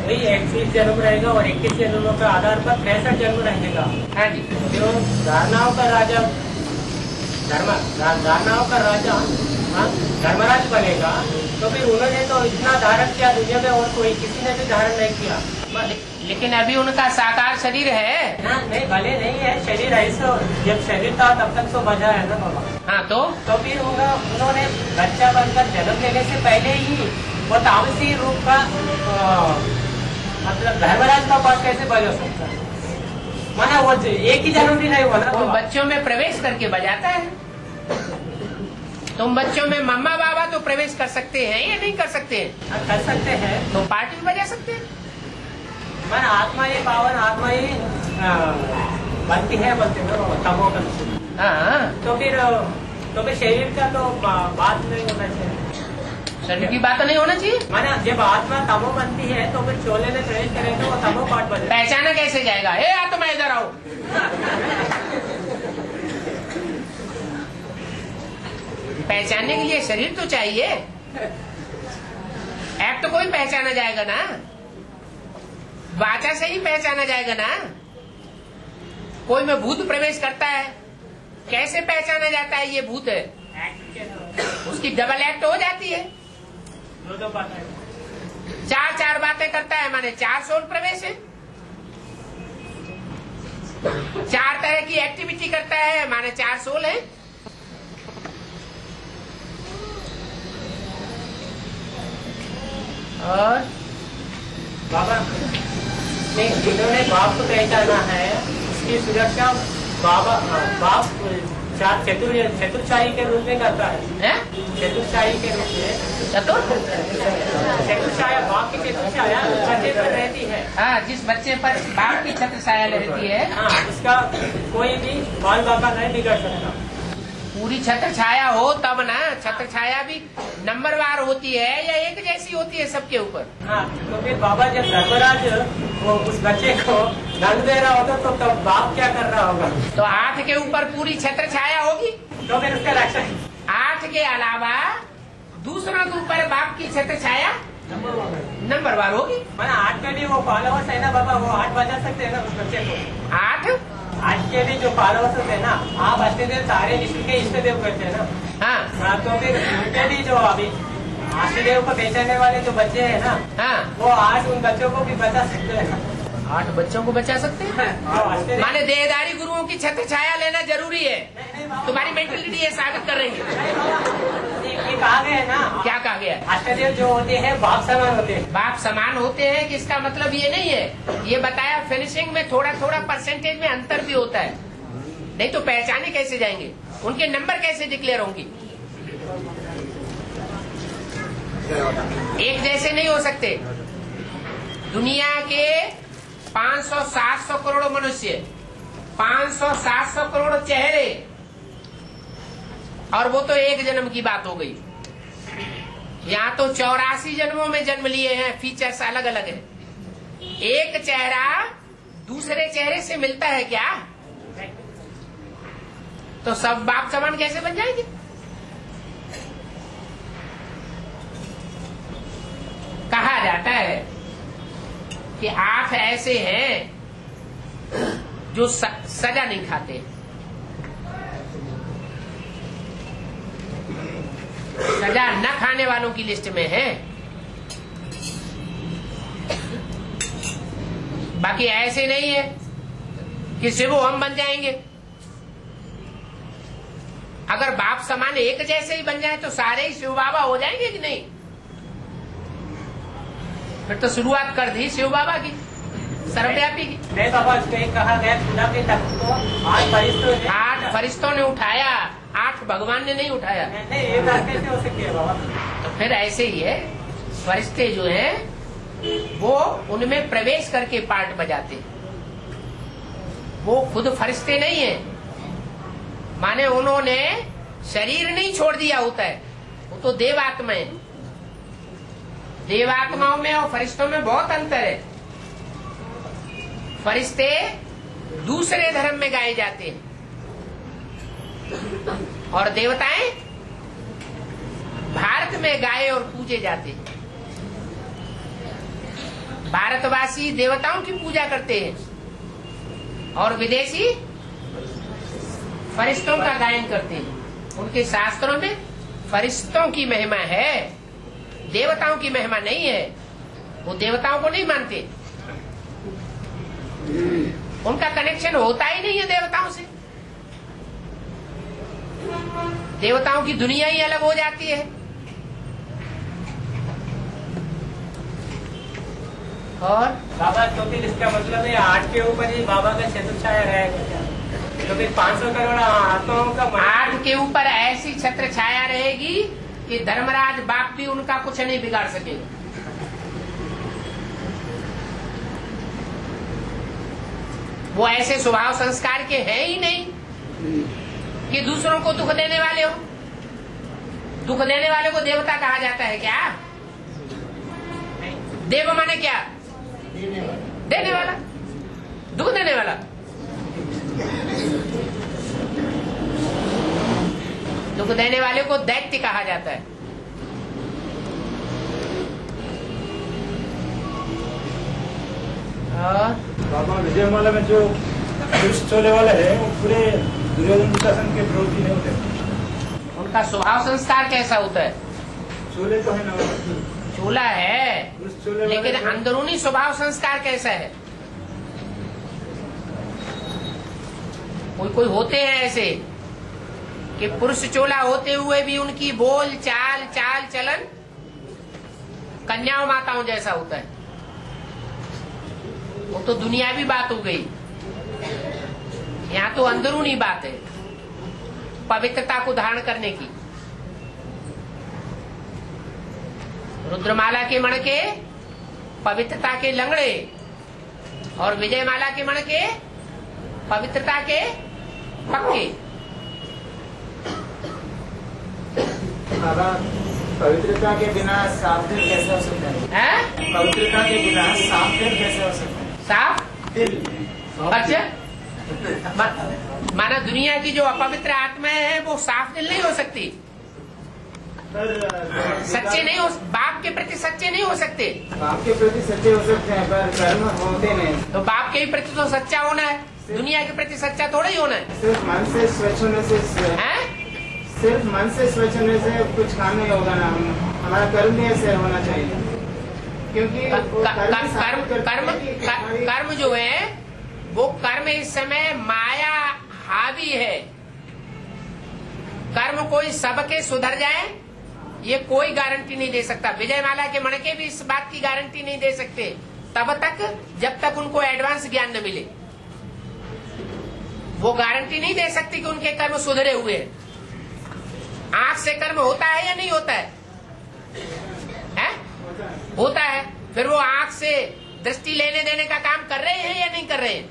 वही 21 जन्म रहेगा और 21 जन्मों के आधार पर 63 जन्म रहेगा। हाँ जी, जो धारणाओं का राजा धारणाओं का राजा धर्मराज बनेगा, तो फिर उन्होंने तो इतना धारण किया दुनिया में और कोई किसी ने भी धारण नहीं किया। लेकिन अभी उनका साकार शरीर है। हाँ, नहीं भले नहीं है शरीर, ऐसा जब शरीर था तब तक तो बजा है ना बाबा। हाँ तो फिर उन्होंने बच्चा बनकर जन्म लेने से पहले ही वो तामसी रूप का मतलब धर्मराज का पास कैसे बज हो सकता है? माना वो एक ही जन्म भी नहीं हुआ ना। वो बच्चों में प्रवेश करके बजाता है। तुम बच्चों में मम्मा बाबा तो प्रवेश कर सकते हैं या नहीं कर सकते हैं? कर सकते हैं। तो पार्टी में बजा सकते हैं। माना आत्मा ही पावन, आत्मा ही बनती है बोलते हैं ना तमो का। हाँ, तो फिर शरीर का तो बात नहीं होना चाहिए। शरीर की बात नहीं होना चाहिए। माना जब आत्मा तमो बनती है तो फिर चोले में प्रवेश करेगा तो वो तमो पाठ बजे। पहचाना कैसे जाएगा? हे आत्मा इधर आओ। पहचानने के लिए शरीर तो चाहिए। ऐप तो कोई पहचाना जाएगा ना, वाचा से ही पहचाना जाएगा ना। कोई में भूत प्रवेश करता है, कैसे पहचाना जाता है ये भूत है? उसकी डबल एक्ट हो जाती है। दो बातें, चार बातें करता है, माने 4 सोल प्रवेश है। 4 तरह की एक्टिविटी करता है, माने 4 सोल है। और बाबा नहीं, जिन्होंने बाप को पहचाना है उसकी सुरक्षा बाप चतुर्चाई के रूप में करता है। चतुर्चाई के रूप में चतुर्छाया, बाप की चतुर्छाया बच्चे पर रहती है। हाँ, जिस बच्चे पर बाप की छत्र छाया रहती है, हाँ, उसका कोई भी बाल बाबा नहीं बिगड़ सकता। पूरी छत्र छाया हो तब ना। छत्र छाया भी नंबरवार होती है या एक जैसी होती है सबके ऊपर? हाँ, तो फिर बाबा जब धर्मराज वो उस बच्चे को दंड दे रहा होगा तो तब बाप क्या कर रहा होगा? तो 8 के ऊपर पूरी छत्र छाया होगी, तो फिर उसका रक्षण 8 के अलावा दूसरों के ऊपर बाप की छत्र छाया नंबरवार होगी। मैंने 8 में भी वो फॉलोवर्स है ना बाबा, वो 8 बजा सकते हैं ना उस बच्चे को। 8 के भी जो फॉलोवर्स होते हैं ना, आप अष्टदेव सारे विश्व के इष्ट देव करते हैं ना। हाँ, तो फिर उनके भी जो अभी अष्टदेव को पहचानने वाले जो बच्चे हैं ना, हाँ, वो 8 उन बच्चों को भी बचा सकते हैं। 8 बच्चों को बचा सकते हैं। माने देहदारी गुरुओं की छत्र छाया लेना जरूरी है। तुम्हारी मेंटलिटी ये साबित कर रही है। ये कहा गया है ना, क्या कहा गया? अष्टदेव जो होते हैं बाप समान होते हैं। बाप समान होते हैं, किसका मतलब ये नहीं है। ये बताया फिनिशिंग में थोड़ा थोड़ा परसेंटेज में अंतर भी होता है, नहीं तो पहचाने कैसे जाएंगे? उनके नंबर कैसे डिक्लेयर होंगी? एक जैसे नहीं हो सकते। दुनिया के 500-700 करोड़ मनुष्य, 500-700 करोड़ चेहरे, और वो तो एक जन्म की बात हो गई। यहाँ तो 84 जन्मों में जन्म लिए हैं, फीचर्स अलग अलग है। एक चेहरा दूसरे चेहरे से मिलता है क्या? तो सब बाप समान कैसे बन जाएंगे? कहा जाता है कि 8 ऐसे हैं जो सजा नहीं खाते। सजा न खाने वालों की लिस्ट में है। बाकी ऐसे नहीं है कि शिवो हम बन जाएंगे। अगर बाप समान एक जैसे ही बन जाए तो सारे ही शिव बाबा हो जाएंगे कि नहीं? फिर तो शुरुआत कर दी शिव बाबा की, सर्वव्यापी की। नहीं बाबा, उसको कहा गया खुदा के तख्त को 8 फरिश्तों ने उठाया, 8 भगवान ने नहीं उठाया। नहीं, ये बात कैसे हो सकती है बाबा? तो फिर ऐसे ही है, फरिश्ते जो हैं वो उनमें प्रवेश करके पार्ट बजाते हैं। वो खुद फरिश्ते नहीं है, माने उन्होंने शरीर नहीं छोड़ दिया होता है, वो तो देवात्मा है। देवात्माओं में और फरिश्तों में बहुत अंतर है। फरिश्ते दूसरे धर्म में गाए जाते हैं और देवताएं भारत में गाए और पूजे जाते हैं। भारतवासी देवताओं की पूजा करते हैं और विदेशी फरिश्तों का गायन करते हैं। उनके शास्त्रों में फरिश्तों की महिमा है, देवताओं की महिमा नहीं है। वो देवताओं को नहीं मानते, उनका कनेक्शन होता ही नहीं है देवताओं से। देवताओं की दुनिया ही अलग हो जाती है। और बाबा तो फिर इसका मतलब है 8 के ऊपर ही बाबा का छत्र छाया रहेगा क्या? तो फिर 500 करोड़ आत्माओं का 8 के ऊपर ऐसी छत्र छाया रहेगी कि धर्मराज बाप भी उनका कुछ नहीं बिगाड़ सकेगा। वो ऐसे स्वभाव संस्कार के हैं ही नहीं कि दूसरों को दुख देने वाले हो। दुख देने वाले को देवता कहा जाता है क्या? देव माने क्या? देने वाला, दुख देने वाला। दुख देने वाले को दैत्य कहा जाता है। बाबा विजयमाला में जो पुरुष चोले वाले हैं वो पूरे दुर्योधन दुशासन के विरोधी नहीं होते। उनका स्वभाव संस्कार कैसा होता है? चोले तो है ना, चोला है, पुरुष चोले वाले लेकिन हैं। अंदरूनी स्वभाव संस्कार कैसा है? कोई कोई होते हैं ऐसे कि पुरुष चोला होते हुए भी उनकी बोल चाल चाल चलन कन्याओं माताओं जैसा होता है। वो तो दुनियावी बात हो गई, यहाँ तो अंदरूनी बात है, पवित्रता को धारण करने की। रुद्रमाला के मणके पवित्रता के लंगड़े और विजयमाला के मणके पवित्रता के पक्के। बाबा पवित्रता के बिना साफ दिल कैसे हो सकता है? पवित्रता के बिना साफ दिल कैसे हो सकता है? साफ दिल। अच्छा, माना दुनिया की जो अपवित्र आत्माएं हैं वो साफ दिल नहीं हो सकती, सच्चे नहीं हो, बाप के प्रति सच्चे नहीं हो सकते। बाप के प्रति सच्चे हो सकते हैं पर कर्म होते नहीं। तो बाप के प्रति तो सच्चा होना है, दुनिया के प्रति सच्चा थोड़ा ही होना है। सिर्फ मन से स्वच्छ होने से, सिर्फ मन से स्वच्छ होने से कुछ काम नहीं होगा ना। हमारा कर्म भी ऐसे होना चाहिए, क्योंकि कर्म जो है वो कर्म इस समय माया हावी है। कर्म कोई सबके सुधर जाए ये कोई गारंटी नहीं दे सकता। विजयमाला के मणके भी इस बात की गारंटी नहीं दे सकते तब तक जब तक उनको एडवांस ज्ञान न मिले। वो गारंटी नहीं दे सकती कि उनके कर्म सुधरे हुए हैं। आंख से कर्म होता है या नहीं होता है? होता है। फिर वो आंख से दृष्टि लेने देने का काम कर रहे हैं या नहीं कर रहे हैं?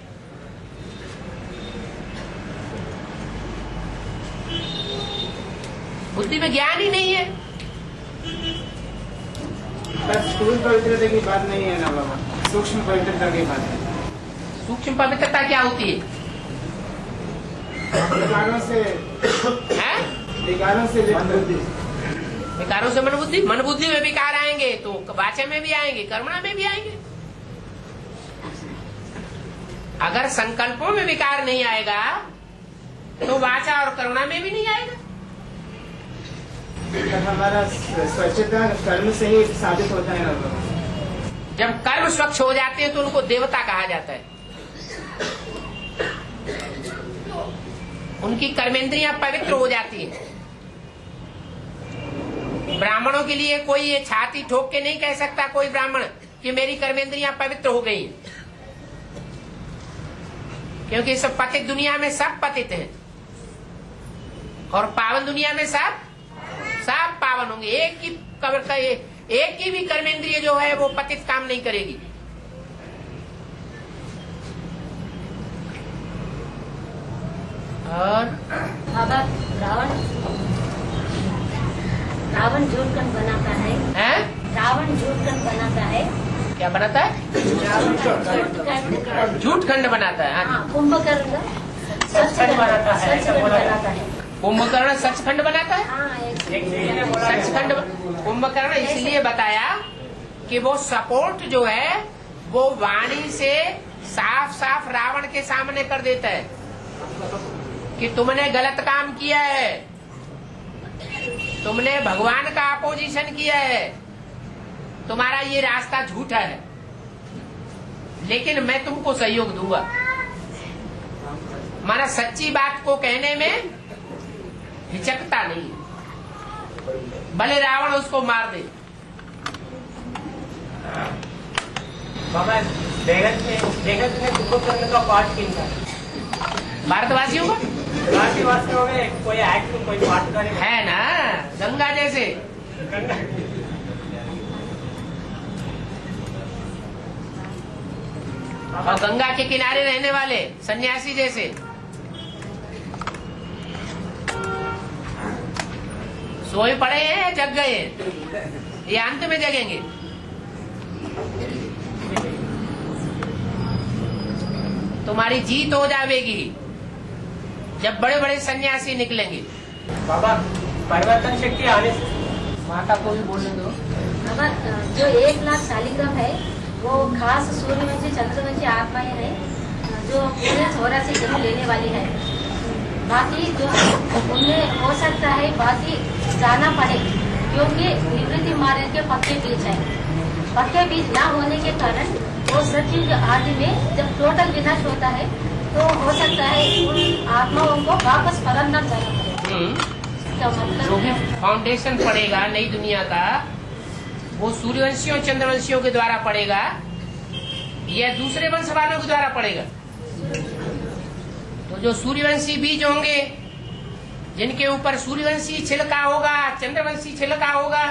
बुद्धि में ज्ञान ही नहीं है। बस स्थूल पवित्रता की बात नहीं है ना बाबा, सूक्ष्म पवित्रता की बात है। सूक्ष्म पवित्रता क्या होती है? विकारों से विकारों से मन बुद्धि, मन बुद्धि में विकार आएंगे तो वाचा में भी आएंगे, कर्मणा में भी आएंगे। अगर संकल्पों में विकार नहीं आएगा तो वाचा और करुणा में भी नहीं आएगा। हमारा स्वच्छता कर्म से ही साबित होता है ना। जब कर्म स्वच्छ हो जाते हैं तो उनको देवता कहा जाता है। उनकी कर्मेंद्रियां पवित्र हो जाती हैं। ब्राह्मणों के लिए कोई ये छाती ठोक के नहीं कह सकता कोई ब्राह्मण कि मेरी कर्मेंद्रियां पवित्र हो गई, क्योंकि इस पतित दुनिया में सब पतित हैं और पावन दुनिया में सब पावन होंगे। एक की कब्र का एक की भी कर्मेंद्रिय जो है वो पतित काम नहीं करेगी। और बाबा रावण झूठकंड बनाता है। रावण झूठकंड बनाता है। क्या बनाता है? झूठखंड बनाता है। हाँ, कुंभकर्ण सचखंड बनाता है, ऐसा बोला बनाता है। कुंभकर्ण सचखंड बनाता है। सचखंड कुंभकर्ण इसलिए बताया कि वो सपोर्ट जो है वो वाणी से साफ साफ रावण के सामने कर देता है कि तुमने गलत काम किया है, तुमने भगवान का अपोजिशन किया है, तुम्हारा ये रास्ता झूठा है, लेकिन मैं तुमको सहयोग दूंगा। माना सच्ची बात को कहने में हिचकता नहीं, भले रावण उसको मार दे। बाबा जगत में कुंभकर्ण का पाठ किनका? भारतवासियों का भारतवासियों में कोई एक्ट कोई पाठ करे है ना, गंगा जैसे। और गंगा के किनारे रहने वाले सन्यासी जैसे। सोए पड़े हैं, जग गए हैं, ये अंत में जगेंगे। तुम्हारी जीत हो जाएगी जब बड़े बड़े सन्यासी निकलेंगे। बाबा परिवर्तन शक्ति आने से माता को भी बोलने दो। बाबा जो 1 लाख शालिग्राम है वो खास सूर्यवंशी चंद्रवंशी आत्माएं है जो पूरे 84 जन्म लेने वाली है। बाकी जो उनमें हो सकता है बाकी जाना पड़े क्योंकि निवृत्ति मार्ग के पक्के बीज है। पक्के बीज न होने के कारण वो सतयुग आदि में जब टोटल विनाश होता है तो हो सकता है उन आत्माओं को वापस परम न जाना पड़े। तो जो भी मतलब फाउंडेशन पड़ेगा नई दुनिया का वो सूर्यवंशियों चंद्रवंशियों के द्वारा पड़ेगा या दूसरे वंश वालों के द्वारा पड़ेगा। तो जो सूर्यवंशी बीज होंगे जिनके ऊपर सूर्यवंशी छिलका होगा, चंद्रवंशी छिलका होगा,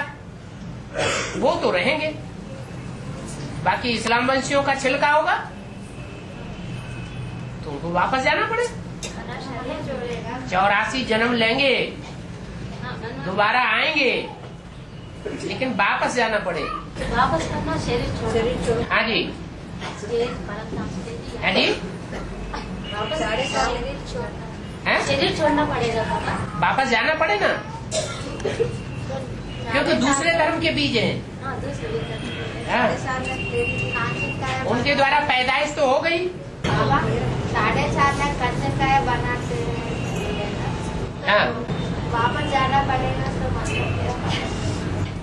वो तो रहेंगे। बाकी इस्लाम वंशियों का छिलका होगा तो उनको वापस जाना पड़े। 84 जन्म लेंगे, दोबारा आएंगे, लेकिन वापस जाना पड़े। वापस करना शरीर छोड़। हाँ जी, है जी, है? शरीर छोड़ना पड़ेगा बाबा। वापस जाना पड़े ना, क्योंकि दूसरे धर्म के बीज हैं। हाँ, दूसरे हाँ? उनके द्वारा पैदाइश तो हो गई। बाबा 4.5 लाख कच्चा बनाते हैं। हाँ, वापस जाना पड़ेगा तो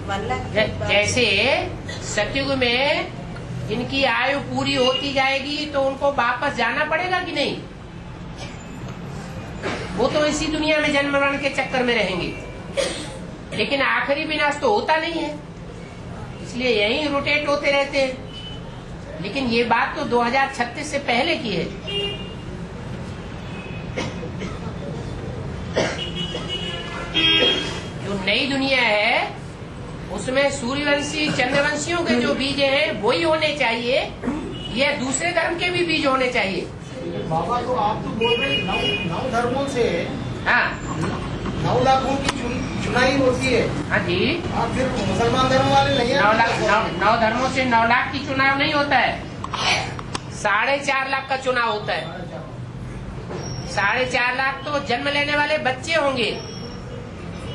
मतलब जैसे सतयुग में इनकी आयु पूरी होती जाएगी तो उनको वापस जाना पड़ेगा कि नहीं? वो तो इसी दुनिया में जन्म मरण के चक्कर में रहेंगे, लेकिन आखिरी विनाश तो होता नहीं है, इसलिए यहीं रोटेट होते रहते हैं। लेकिन ये बात तो 2036 से पहले की है। जो नई दुनिया है उसमें सूर्यवंशी चंद्रवंशियों के जो बीज हैं वही होने चाहिए, या दूसरे धर्म के भी बीज होने चाहिए। बाबा तो आप तो बोल रहे हैं 9 धर्मों से हाँ 9 लाखों की चुनाई होती है। हाँ जी, आप फिर मुसलमान धर्म वाले नहीं है? 9 धर्मों से 9 लाख की चुनाव नहीं होता है, 4.5 लाख का चुनाव होता है। 4.5 लाख तो जन्म लेने वाले बच्चे होंगे।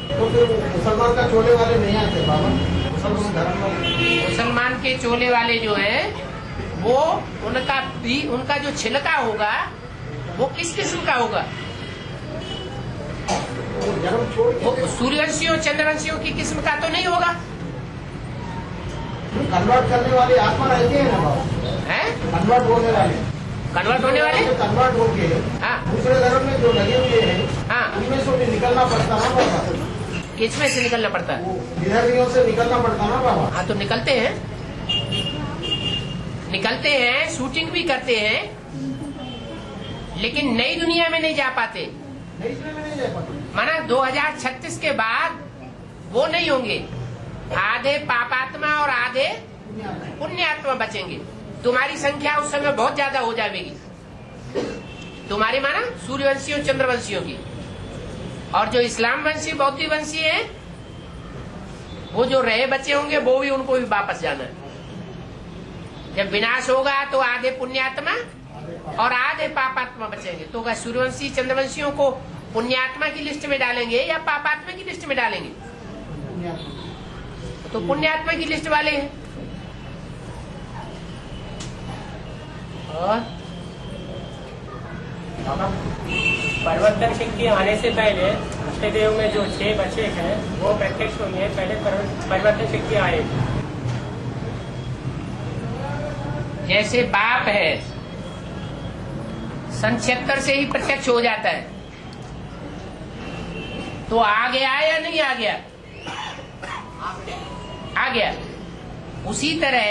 तो फिर मुसलमान का चोले वाले नहीं आते बाबा? मुसलमान धर्म मुसलमान के चोले वाले जो हैं वो उनका जो छिलका होगा वो किस किस्म का होगा? जन्म छोड़ वो सूर्यवंशियों चंद्रवंशियों की किस्म का तो नहीं होगा। कन्वर्ट करने वाले आत्मा रहते हैं ना बाबा? है कन्वर्ट होने वाले कन्वर्ट होने वाले। कन्वर्ट होके हाँ दूसरे धर्म में जो लगे हुए हैं हाँ, उनमें से निकलना पड़ता ना बाबा? किसमें से निकलना पड़ता है? विधर्मियों से निकलना पड़ता ना बाबा? हाँ, तो निकलते हैं, शूटिंग भी करते हैं, लेकिन नई दुनिया में नहीं जा पाते। नहीं, इसमें नहीं जा पाते। माना 2036 के बाद वो नहीं होंगे, आधे पापात्मा और आधे पुण्यात्मा बचेंगे। तुम्हारी संख्या उस समय बहुत ज्यादा हो जाएगी, तुम्हारी माना सूर्यवंशियों चंद्रवंशियों की। और जो इस्लाम वंशी बौद्ध वंशी है, वो जो रहे बचे होंगे वो भी, उनको भी वापस जाना है। जब विनाश होगा तो आधे पुण्यात्मा और आधे पापात्मा बचेंगे। तो क्या सूर्यवंशी चंद्रवंशियों को पुण्यात्मा की लिस्ट में डालेंगे या पापात्मा की लिस्ट में डालेंगे? तो पुण्यात्मा की लिस्ट वाले हैं। और परिवर्तन शक्ति आने से पहले अष्टदेव में जो 6 बच्चे हैं वो प्रत्यक्ष होंगे, पहले परिवर्तन शक्ति आएगी। जैसे बाप है, सन 76 से ही प्रत्यक्ष हो जाता है, तो आ गया या नहीं आ गया? आ गया। उसी तरह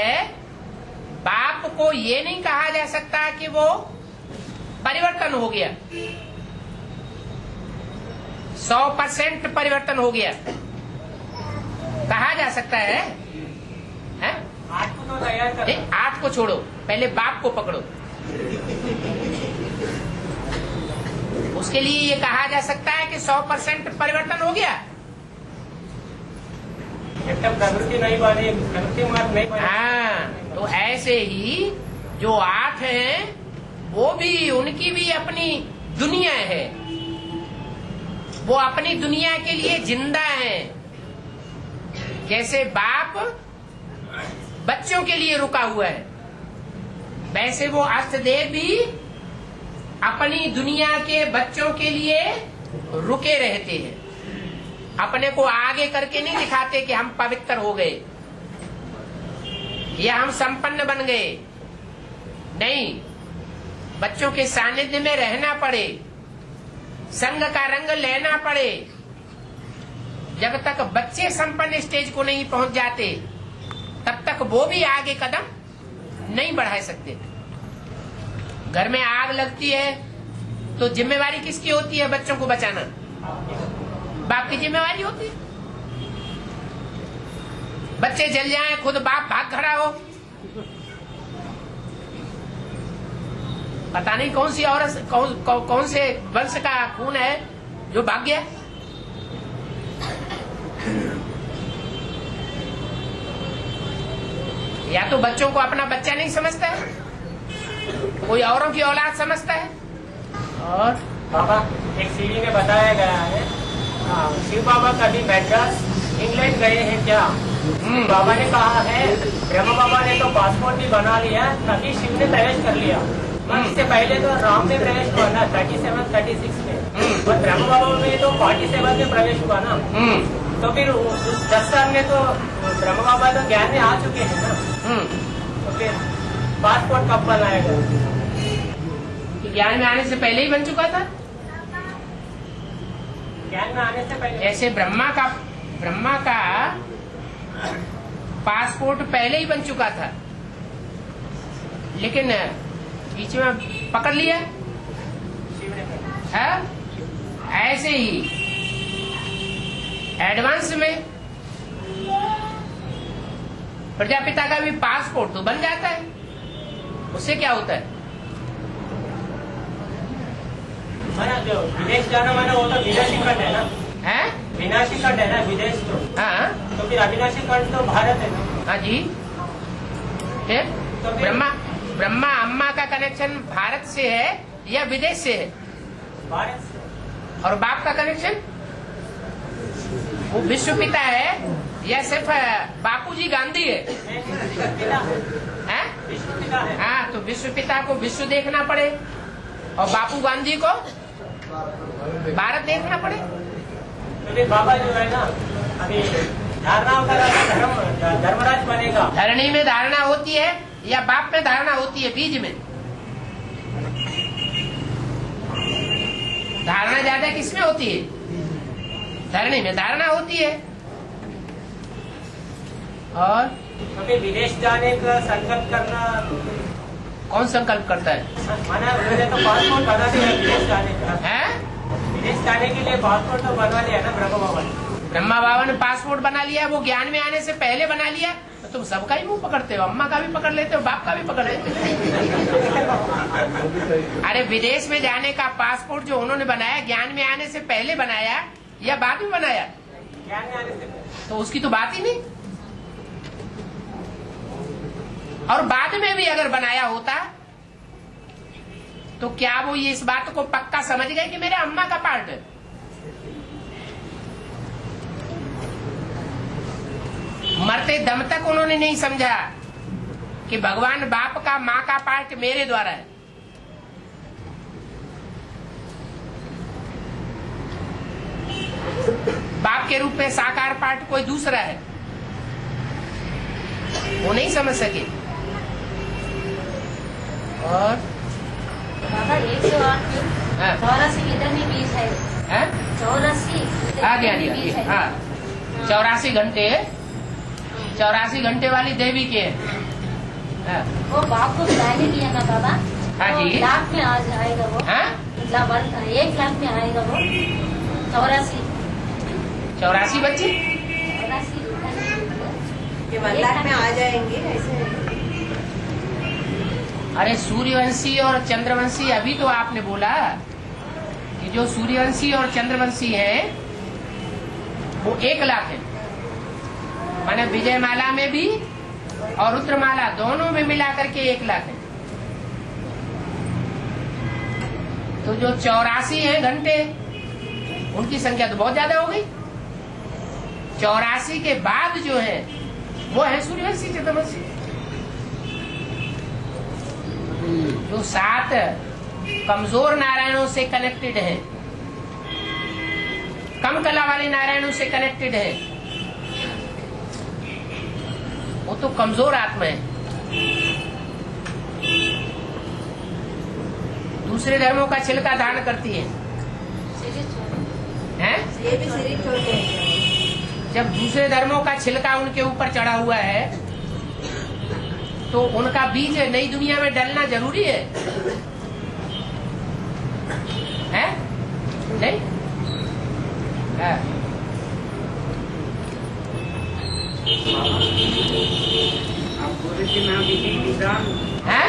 बाप को ये नहीं कहा जा सकता कि वो परिवर्तन हो गया, 100% परिवर्तन हो गया। कहा जा सकता है? 8 को तो तैयार करो। 8 को छोड़ो, पहले बाप को पकड़ो। उसके लिए ये कहा जा सकता है कि 100% परिवर्तन हो गया। जब तक प्रवृत्ति नहीं बने, प्रवृत्ति मार्ग नहीं बने। हाँ, तो ऐसे ही जो 8 हैं वो भी, उनकी भी अपनी दुनिया है, वो अपनी दुनिया के लिए जिंदा है। जैसे बाप बच्चों के लिए रुका हुआ है, वैसे वो अष्टदेव भी अपनी दुनिया के बच्चों के लिए रुके रहते हैं। अपने को आगे करके नहीं दिखाते कि हम पवित्र हो गए या हम संपन्न बन गए। नहीं, बच्चों के सानिध्य में रहना पड़े, संग का रंग लेना पड़े। जब तक बच्चे संपन्न स्टेज को नहीं पहुंच जाते, तब तक वो भी आगे कदम नहीं बढ़ा सकते। घर में आग लगती है तो जिम्मेवारी किसकी होती है? बच्चों को बचाना बाप की जिम्मेवारी होती है। बच्चे जल जाएं, खुद बाप भाग खड़ा हो, पता नहीं कौन सी औरत कौन से वंश का खून है जो भाग गया। या तो बच्चों को अपना बच्चा नहीं समझता है, कोई औरों की औलाद समझता है। और बाबा एक सीढ़ी में बताया गया है, शिव बाबा कभी मैड्रास इंग्लैंड गए हैं क्या? बाबा ने कहा है ब्रह्मा बाबा ने तो पासपोर्ट भी बना लिया, तभी शिव ने प्रवेश कर लिया। इससे पहले तो राम में प्रवेश हुआ ना 37, 36 में, और ब्रह्मा बाबा में तो 47 में प्रवेश हुआ ना। तो फिर उस 10 साल में तो ब्रह्मा बाबा तो ज्ञान में आ चुके हैं ना। तो फिर पासपोर्ट कब बनाएगा? ज्ञान में आने से पहले ही बन चुका था। ज्ञान में आने से पहले जैसे ब्रह्मा का पासपोर्ट पहले ही बन चुका था, लेकिन बीच में पकड़ लिया है। ऐसे ही एडवांस में प्रजापिता का भी पासपोर्ट तो बन जाता है। उससे क्या होता है? माना जो विदेश जाना माना वो तो विदेशी खंड है ना, हैं? विनाशी खंड है ना विदेश तो। हाँ, तो फिर अविनाशी खंड तो भारत है ना। हाँ जी। फिर तो फिर ब्रह्मा अम्मा का कनेक्शन भारत से है या विदेश से है? भारत से। और बाप का कनेक्शन वो विश्व पिता है या सिर्फ बापूजी गांधी है? हैं? विश्व पिता है। हाँ, तो विश्व पिता को विश्व देखना पड़े और बापू गांधी को भारत देखना पड़े। तो फिर बाबा जो है ना अभी धारणा का धर्मराज बनेगा। धरणी में धारणा होती है या बाप में धारणा होती है? बीज में धारणा ज्यादा किसमें होती है? धरणी में धारणा होती है। और तो फिर विदेश जाने का संकल्प करना कौन संकल्प करता है? माना उन्होंने तो पासपोर्ट बना दिया विदेश जाने का। हैं? विदेश जाने के लिए पासपोर्ट तो बनवा लिया ना ब्रह्मा बाबा ने। ब्रह्मा बाबा ने पासपोर्ट बना लिया, वो ज्ञान में आने से पहले बना लिया, तो तुम सबका ही मुंह पकड़ते हो, अम्मा का भी पकड़ लेते हो, बाप का भी पकड़ लेते हो। अरे विदेश में जाने का पासपोर्ट जो उन्होंने बनाया, ज्ञान में आने से पहले बनाया या बाद में बनाया? ज्ञान में आने से तो उसकी तो बात ही नहीं। और बाद में भी अगर बनाया होता तो क्या वो ये इस बात को पक्का समझ गए कि मेरे अम्मा का पार्ट है? मरते दम तक उन्होंने नहीं समझा कि भगवान बाप का, माँ का पार्ट मेरे द्वारा है। बाप के रूप में साकार पार्ट कोई दूसरा है, वो नहीं समझ सके। और बाबा 108 हाँ। 84 इधर भी बीज है, 84 हाँ 84 घंटे 84 घंटे वाली देवी के हाँ। वो बाप को विदाई किया ना बाबा। हाँ जी। तो लाख में आज आएगा वो। हाँ? 1 लाख में आएगा वो। 84 बच्चे 84 ये 1 लाख में आ जाएंगे ऐसे। अरे सूर्यवंशी और चंद्रवंशी, अभी तो आपने बोला कि जो सूर्यवंशी और चंद्रवंशी है वो 1 लाख है। माने विजयमाला में भी और रुद्रमाला दोनों में मिला करके 1 लाख है। तो जो 84 है घंटे, उनकी संख्या तो बहुत ज्यादा हो गई। 84 के बाद जो है वो है सूर्यवंशी चंद्रवंशी। जो 7 कमजोर नारायणों से कनेक्टेड है, कम कला वाले नारायणों से कनेक्टेड है, वो तो कमजोर आत्मा है। दूसरे धर्मों का छिलका धारण करती है, हैं? ये भी शरीर छोड़ते हैं। जब दूसरे धर्मों का छिलका उनके ऊपर चढ़ा हुआ है तो उनका बीज नई दुनिया में डलना जरूरी है? नहीं है? आप बोले कि मैं विधि विधान हैं?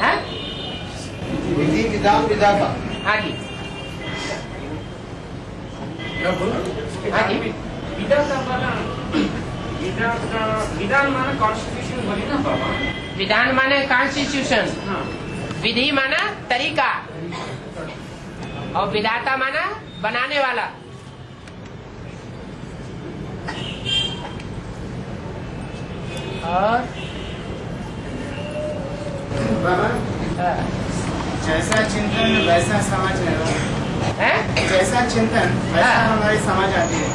हैं? विधि विधान विधाता। हाँ जी, हाँ जी। विधान माना कॉन्स्टिट्यूशन बोली ना बाबा। विधान माने कॉन्स्टिट्यूशन, हाँ। विधि माना तरीका, और विधाता माना बनाने वाला। और बाबा जैसा चिंतन वैसा समझ है। जैसा चिंतन वैसा हमारी समझ आती है।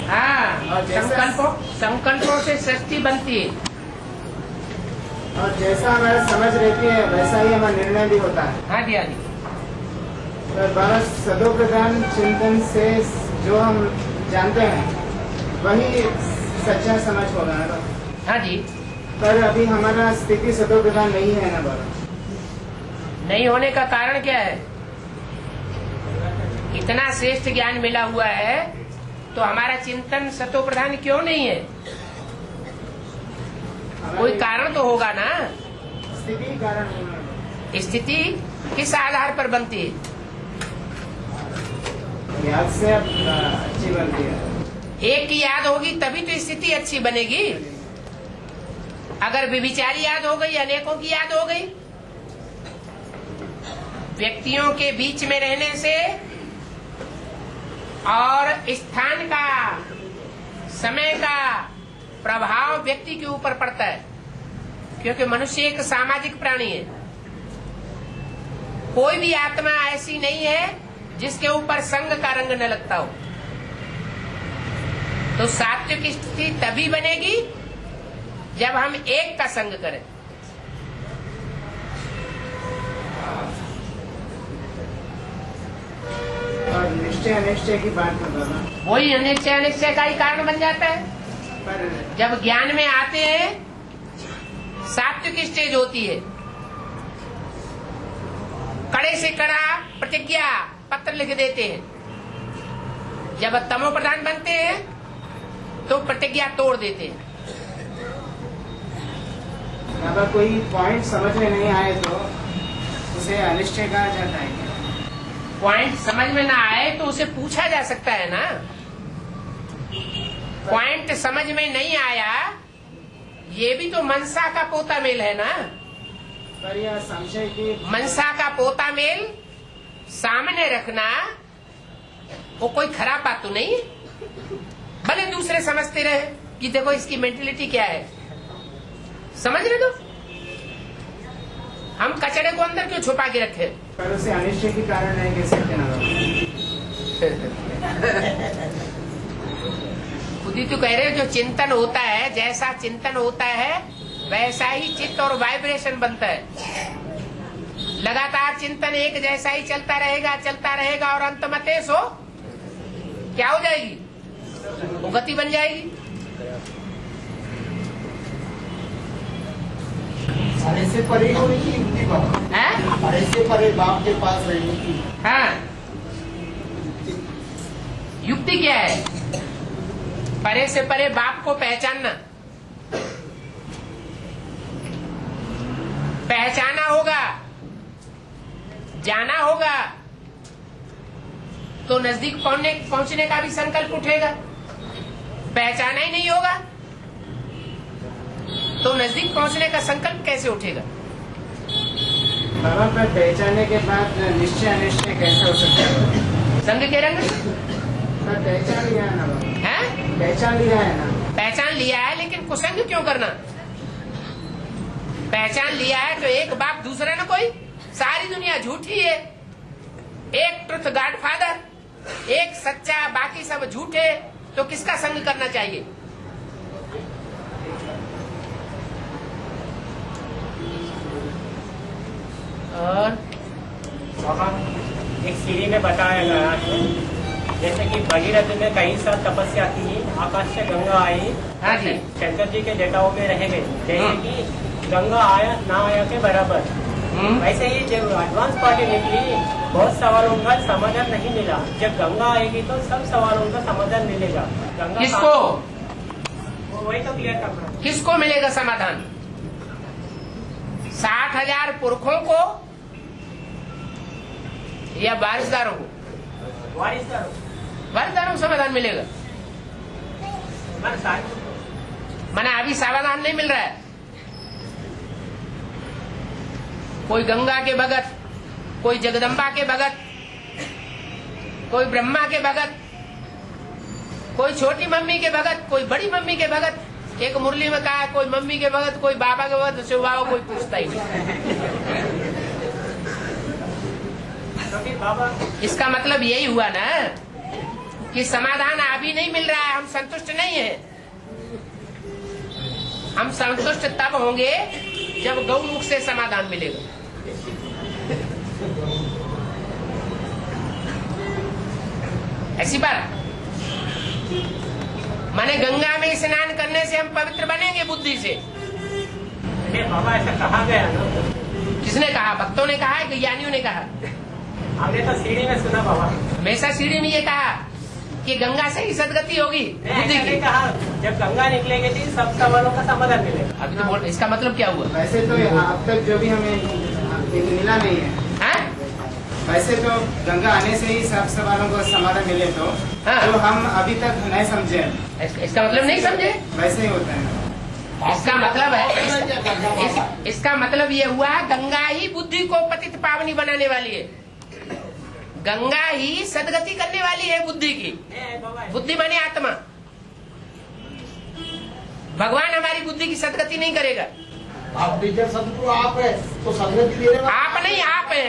हाँ, और जैसा- संकल्पों से सृष्टि बनती है। और जैसा हमारा समझ रहती है वैसा ही हमारा निर्णय भी होता है। हाँ जी, हाँ जी। और बाबा सदो प्रधान चिंतन से जो हम जानते हैं वही सच्चा समझ होगा ना। हाँ जी। पर अभी हमारा स्थिति सदो प्रधान नहीं है ना बाबा। नहीं होने का कारण क्या है? इतना श्रेष्ठ ज्ञान मिला हुआ है तो हमारा चिंतन सतो प्रधान क्यों नहीं है? कोई कारण तो होगा ना। स्थिति कारण होगा। स्थिति किस आधार पर बनती है? याद से अब अच्छी बनती है। एक की याद होगी तभी तो स्थिति अच्छी बनेगी। अगर व्यभिचारी याद हो गई, अनेकों की याद हो गई, व्यक्तियों के बीच में रहने से और स्थान का, समय का प्रभाव व्यक्ति के ऊपर पड़ता है, क्योंकि मनुष्य एक सामाजिक प्राणी है। कोई भी आत्मा ऐसी नहीं है जिसके ऊपर संग का रंग न लगता हो। तो सात्विक स्थिति तभी बनेगी जब हम एक का संग करें। और निश्चय अनिश्चय की बात करता था। वही अनिश्चय अनिश्चय का ही कारण बन जाता है। पर जब ज्ञान में आते हैं, सात्विक स्टेज होती है, कड़े से कड़ा प्रतिज्ञा पत्र लिख देते हैं जब तमो प्रधान बनते हैं तो प्रतिज्ञा तोड़ देते हैं। अगर कोई पॉइंट समझ में नहीं आए तो उसे अनिश्चय कहा जाता है क्या? पॉइंट समझ में ना आए तो उसे पूछा जा सकता है ना। पॉइंट समझ में नहीं आया, ये भी तो मनसा का पोता मेल है ना। पर यह संशय की मनसा का पोता मेल सामने रखना वो कोई खराब बात तो नहीं है। भले दूसरे समझते रहे कि देखो इसकी मेंटेलिटी क्या है, समझ रहे तो हम कचड़े को अंदर क्यों छुपा के रखे। पर उसे अनिश्चय के कारण नहीं कह सकते ना। खुद ही तो कह रहे हो, जो चिंतन होता है, जैसा चिंतन होता है वैसा ही चित्त और वाइब्रेशन बनता है। लगातार चिंतन एक जैसा ही चलता रहेगा और अंत मते सो क्या हो जाएगी, वो गति बन जाएगी। अरे से परे होने की युक्ति बाबा, हैं? अरे से परे बाप के पास रहने की हाँ, युक्ति क्या है? परे से परे बाप को पहचानना, पहचाना होगा, जाना होगा तो नजदीक पहुंचने का भी संकल्प उठेगा। पहचाना ही नहीं होगा तो नजदीक पहुंचने का संकल्प कैसे उठेगा? बाबा पर पहचानने के बाद निश्चय अनिश्चय कैसे हो सकता है? संग के रंग पर पहचान लिया है ना बाबा, है, पहचान लिया है ना। पहचान लिया है, लेकिन कुसंग क्यों करना? पहचान लिया है तो एक बाप दूसरा न कोई, सारी दुनिया झूठी है। एक ट्रुथ गॉड फादर, एक सच्चा, बाकी सब झूठे, तो किसका संग करना चाहिए? और बाबा एक सीढ़ी में बताया गया है, जैसे कि भगीरथ ने कई साल तपस्या की, आकाश से गंगा आई, हाँ जी, शंकर जी के जटाओं में रह गई। जैसे कि गंगा आया ना आया के बराबर, वैसे ही जब एडवांस पार्टी निकली बहुत सवालों का समाधान नहीं मिला। जब गंगा आएगी तो सब सवालों का समाधान मिलेगा। गंगा किसको? वही तो क्लियर करना है। किसको मिलेगा समाधान? 60,000 पुरखों को या वारिसदारों को? वारिसदारों को समाधान मिलेगा। मना अभी समाधान नहीं मिल रहा है। कोई गंगा के भगत, कोई जगदम्बा के भगत, कोई ब्रह्मा के भगत, कोई छोटी मम्मी के भगत, कोई बड़ी मम्मी के भगत। एक मुरली में कहा कोई मम्मी के भगत, कोई बाबा के भगत, शिव बाबा कोई पूछता ही नहीं। इसका मतलब यही हुआ ना कि समाधान अभी नहीं मिल रहा है, हम संतुष्ट नहीं है। हम संतुष्ट तब होंगे जब गौमुख से समाधान मिलेगा। ऐसी बात माने गंगा में स्नान करने से हम पवित्र बनेंगे बुद्धि से। बाबा ऐसा कहा गया ना? किसने कहा? भक्तों ने कहा है कि ज्ञानियों ने कहा? हमने तो सीढ़ी में सुना बाबा। हमेशा सीढ़ी में ये कहा कि गंगा से ही सदगति होगी बुद्धि की। कहा जब गंगा निकलेगी तो सब सवालों का समाधान मिलेगा। अभी तो बोल, इसका मतलब क्या हुआ? वैसे तो अब तक जो भी हमें मिला नहीं है, वैसे तो गंगा आने से ही सब सवालों को समाधान मिले तो जो हम अभी तक नहीं समझे। इसका मतलब नहीं समझे? वैसे ही होता है। इसका मतलब है इसका मतलब ये हुआ गंगा ही बुद्धि को पतित पावनी बनाने वाली है। गंगा ही सदगति करने वाली है बुद्धि की। बुद्धि माने आत्मा। भगवान हमारी बुद्धि की सदगति नहीं करेगा। आप टीचर सदगुरु आप है तो सदगति देने वाला आप नहीं, आप है।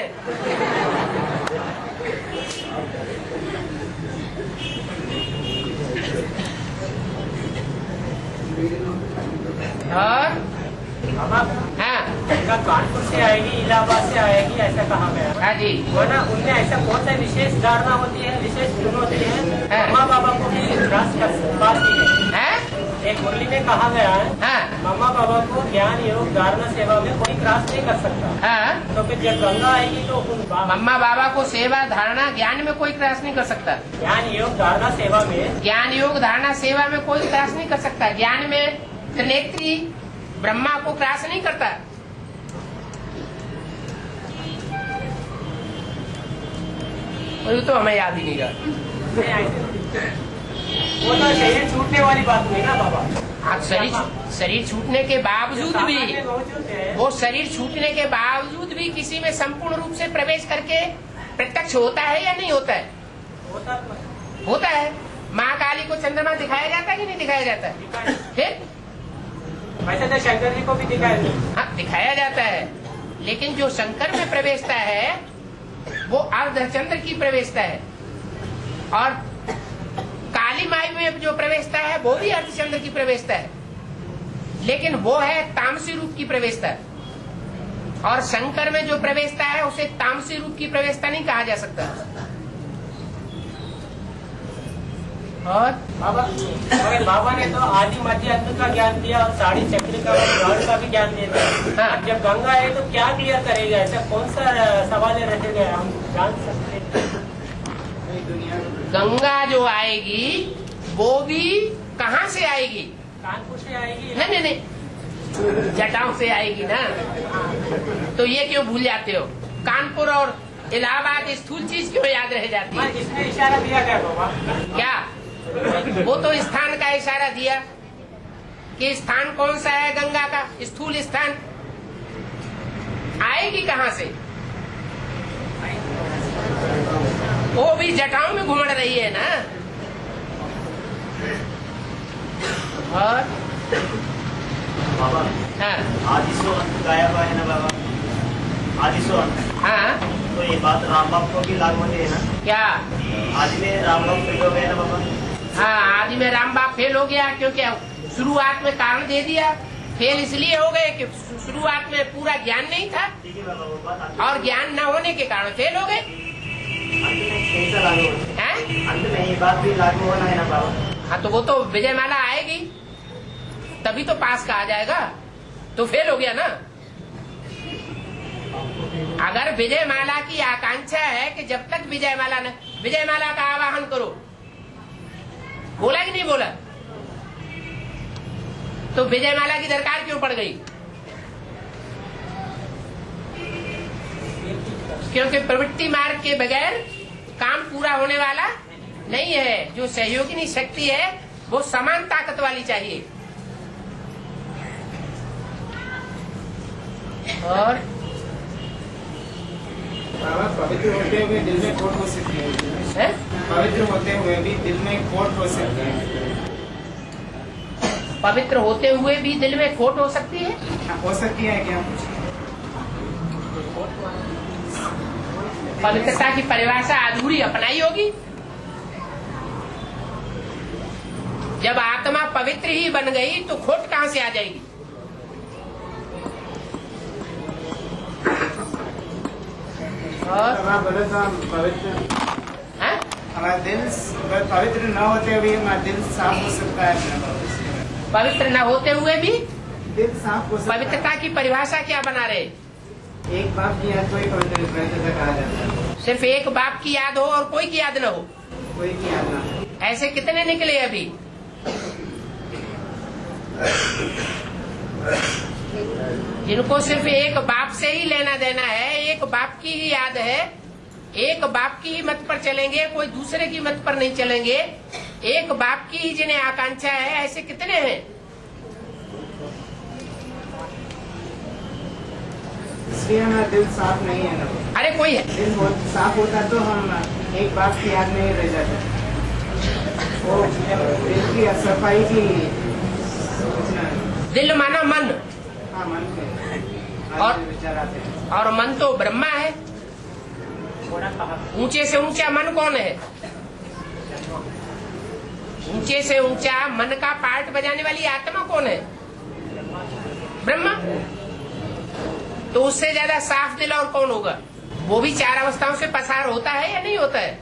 और हाँ, कानपुर से आएगी, इलाहाबाद से आएगी, ऐसा कहा गया। हाँ जी, वरना उनमें ऐसा कौन सा विशेष धारणा होती है, विशेष गुण होती है? माँ बाबा को भी रास बात की है। एक मुरली में कहा गया है, मम्मा बाबा को ज्ञान योग धारणा सेवा में कोई क्रॉस नहीं कर सकता। हाँ, तो फिर जब गंगा आएगी तो मम्मा बाबा को सेवा धारणा ज्ञान में कोई क्रॉस नहीं कर सकता। ज्ञान योग धारणा सेवा में, ज्ञान योग धारणा सेवा में कोई क्रॉस नहीं कर सकता। ज्ञान में त्रिनेत्री ब्रह्मा को क्रॉस नहीं करता। और तो हमें याद ही नहीं रहा। वो तो शरीर छूटने वाली बात नहीं ना बाबा। आप शरीर छूटने के बावजूद भी, वो शरीर छूटने के बावजूद भी किसी में संपूर्ण रूप से प्रवेश करके प्रत्यक्ष होता है या नहीं होता है? होता है। महाकाली को चंद्रमा दिखाया जाता है कि नहीं दिखाया जाता है? फिर वैसे तो शंकर जी को भी दिखाया, हाँ दिखाया जाता है, लेकिन जो शंकर में प्रवेशता है वो अर्धचंद्र की प्रवेशता है, और काली माई में जो प्रवेशता है वो भी अर्धचंद्र की प्रवेशता है, लेकिन वो है तामसी रूप की प्रवेशता। और शंकर में जो प्रवेशता है उसे तामसी रूप की प्रवेशता नहीं कहा जा सकता। और बाबा ने तो आदि मध्य अंत का ज्ञान दिया और साड़ी चक्र का और ग्रहण का भी ज्ञान दिया। हाँ। जब गंगा है तो क्या क्लियर करेगा? ऐसा कौन सा सवाल रहेगा? हम जान सकते हैं। गंगा जो आएगी वो भी कहाँ से आएगी? कानपुर से आएगी। नहीं नहीं नहीं, जटाओं से आएगी ना। तो ये क्यों भूल जाते हो? कानपुर और इलाहाबाद स्थूल चीज क्यों याद रह जाती है? इसमें इशारा दिया क्या बाबा? क्या वो तो स्थान का इशारा दिया कि स्थान कौन सा है गंगा का? स्थूल स्थान। आएगी कहाँ से? वो भी जटाओं में घूम रही है ना। और बाबा हाँ आदिशो अंत गाया हुआ है ना बाबा, आदिशो अंत। हाँ, तो ये बात राम बाप को भी लागू होती है ना? क्या आदि में राम बाप फेल हो गए ना बाबा? हाँ, आदि में राम बाप फेल हो गया क्योंकि शुरुआत में कारण दे दिया। फेल इसलिए हो गए कि शुरुआत में पूरा ज्ञान नहीं था, ठीक है बाबा, वो बात और ज्ञान न होने के कारण फेल हो गए। अंत में कैसा लागू होता हैं? है? अंत में ये बात भी लागू होना है ना बाबा? हाँ, तो वो तो विजयमाला आएगी तभी तो पास कहा जाएगा। तो फेल हो गया ना। अगर विजयमाला की आकांक्षा है कि जब तक विजयमाला का आवाहन करो, बोला कि नहीं बोला? तो विजयमाला की दरकार क्यों पड़ गई? क्योंकि प्रवृत्ति मार्ग के बगैर काम पूरा होने वाला नहीं है। जो सहयोगिनी शक्ति है वो समान ताकत वाली चाहिए। और बाबा पवित्र होते हुए दिल में खोट हो सकती है। पवित्र होते हुए भी दिल में खोट हो सकती है। पवित्र होते हुए भी दिल में खोट हो सकती है? हो सकती है क्या? पवित्रता की परिभाषा अधूरी अपनाई होगी। जब आत्मा पवित्र ही बन गई तो खोट कहाँ से आ जाएगी? और बोले तो हम पवित्र, हमारा दिल पवित्र न होते हुए हमारा दिल साफ हो सकता है। पवित्र न होते हुए भी दिल साफ हो सकता है। पवित्रता की परिभाषा क्या बना रहे? एक बाप की याद कोई पवित्रता कहा जाता है। सिर्फ एक बाप की याद हो और कोई की याद न हो, कोई की याद ना। ऐसे कितने निकले अभी? जिनको सिर्फ एक बाप से ही लेना देना है, एक बाप की ही याद है, एक बाप की ही मत पर चलेंगे, कोई दूसरे की मत पर नहीं चलेंगे, एक बाप की ही जिन्हें आकांक्षा है, ऐसे कितने हैं? इसलिए हमारा दिल साफ नहीं है ना। अरे कोई है दिल साफ होता तो हम एक बाप की याद नहीं रह जाते। वो दिल की सफाई की दिल माना मन, हाँ मन में और विचार आते हैं। और मन तो ब्रह्मा है। ऊंचे से ऊंचा मन कौन है? ऊंचे से ऊंचा मन का पार्ट बजाने वाली आत्मा कौन है? ब्रह्मा। तो उससे ज्यादा साफ दिल और कौन होगा? वो भी चार अवस्थाओं से पसार होता है या नहीं होता है?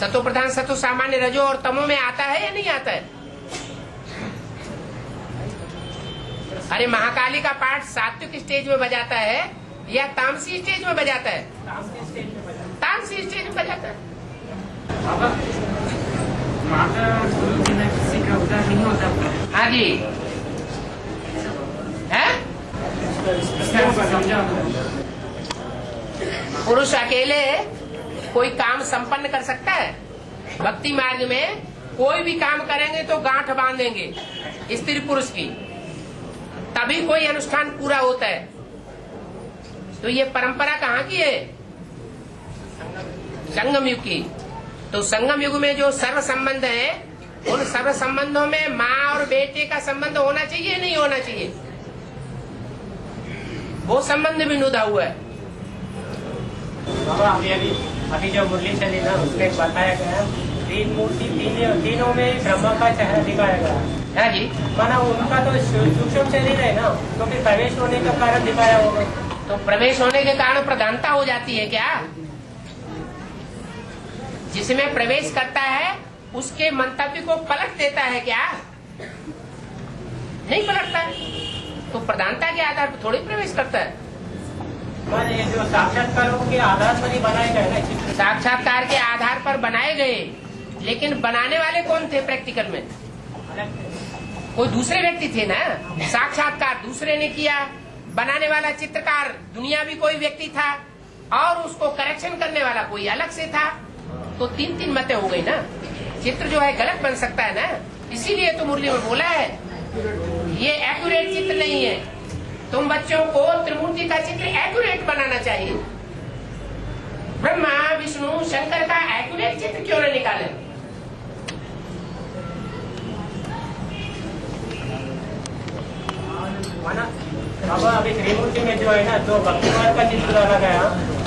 सतो प्रधान, सतो सामान्य, रजो और तमो में आता है या नहीं आता है? अरे महाकाली का पाठ सात्विक स्टेज में बजाता है या तामसी स्टेज में बजाता है? तामसी स्टेज में बजाता है। तामसी स्टेज में बजाता है। किसी का उदार नहीं होता। हाँ जी है? पुरुष अकेले कोई काम संपन्न कर सकता है? भक्ति मार्ग में कोई भी काम करेंगे तो गांठ बांधेंगे स्त्री पुरुष की, तभी कोई अनुष्ठान पूरा होता है। तो ये परंपरा कहाँ की है? संगम युग की। तो संगम युग में जो सर्व संबंध है, उन सर्व संबंधों में माँ और बेटे का संबंध होना चाहिए नहीं होना चाहिए? वो संबंध भी नुदा हुआ है। बाबा अभी जो मुरली चली ना, उसमें बताया गया तीन मूर्ति तीनों में ब्रह्मा का चेहरा दिखाया गया। हाँ जी, माना उनका तो सूक्ष्म शरीर है ना, तो फिर प्रवेश होने का कारण दिखाया होगा। तो प्रवेश होने के कारण प्रधानता हो जाती है क्या? जिसमें प्रवेश करता है उसके मंतव्य को पलट देता है क्या? नहीं पलटता है। तो प्रधानता के आधार पर थोड़ी प्रवेश करता है। माने जो साक्षात्कारों के आधार पर ही बनाए गए ना चित्र। साक्षात्कार के आधार पर बनाए गए, लेकिन बनाने वाले कौन थे प्रैक्टिकल में? कोई दूसरे व्यक्ति थे ना। साक्षात्कार दूसरे ने किया, बनाने वाला चित्रकार दुनिया भी कोई व्यक्ति था, और उसको करेक्शन करने वाला कोई अलग से था। तो तीन तीन मतें हो गई ना। चित्र जो है गलत बन सकता है ना। इसीलिए तो मुरली में बोला है ये एक्यूरेट चित्र नहीं है। तुम बच्चों को त्रिमूर्ति का चित्र एक्यूरेट बनाना चाहिए। ब्रह्मा विष्णु शंकर का एक्यूरेट चित्र क्यों न निकाले? माना बाबा अभी त्रिमूर्ति में जो है ना, दो भक्तिमार्ग का चित्र डाला गया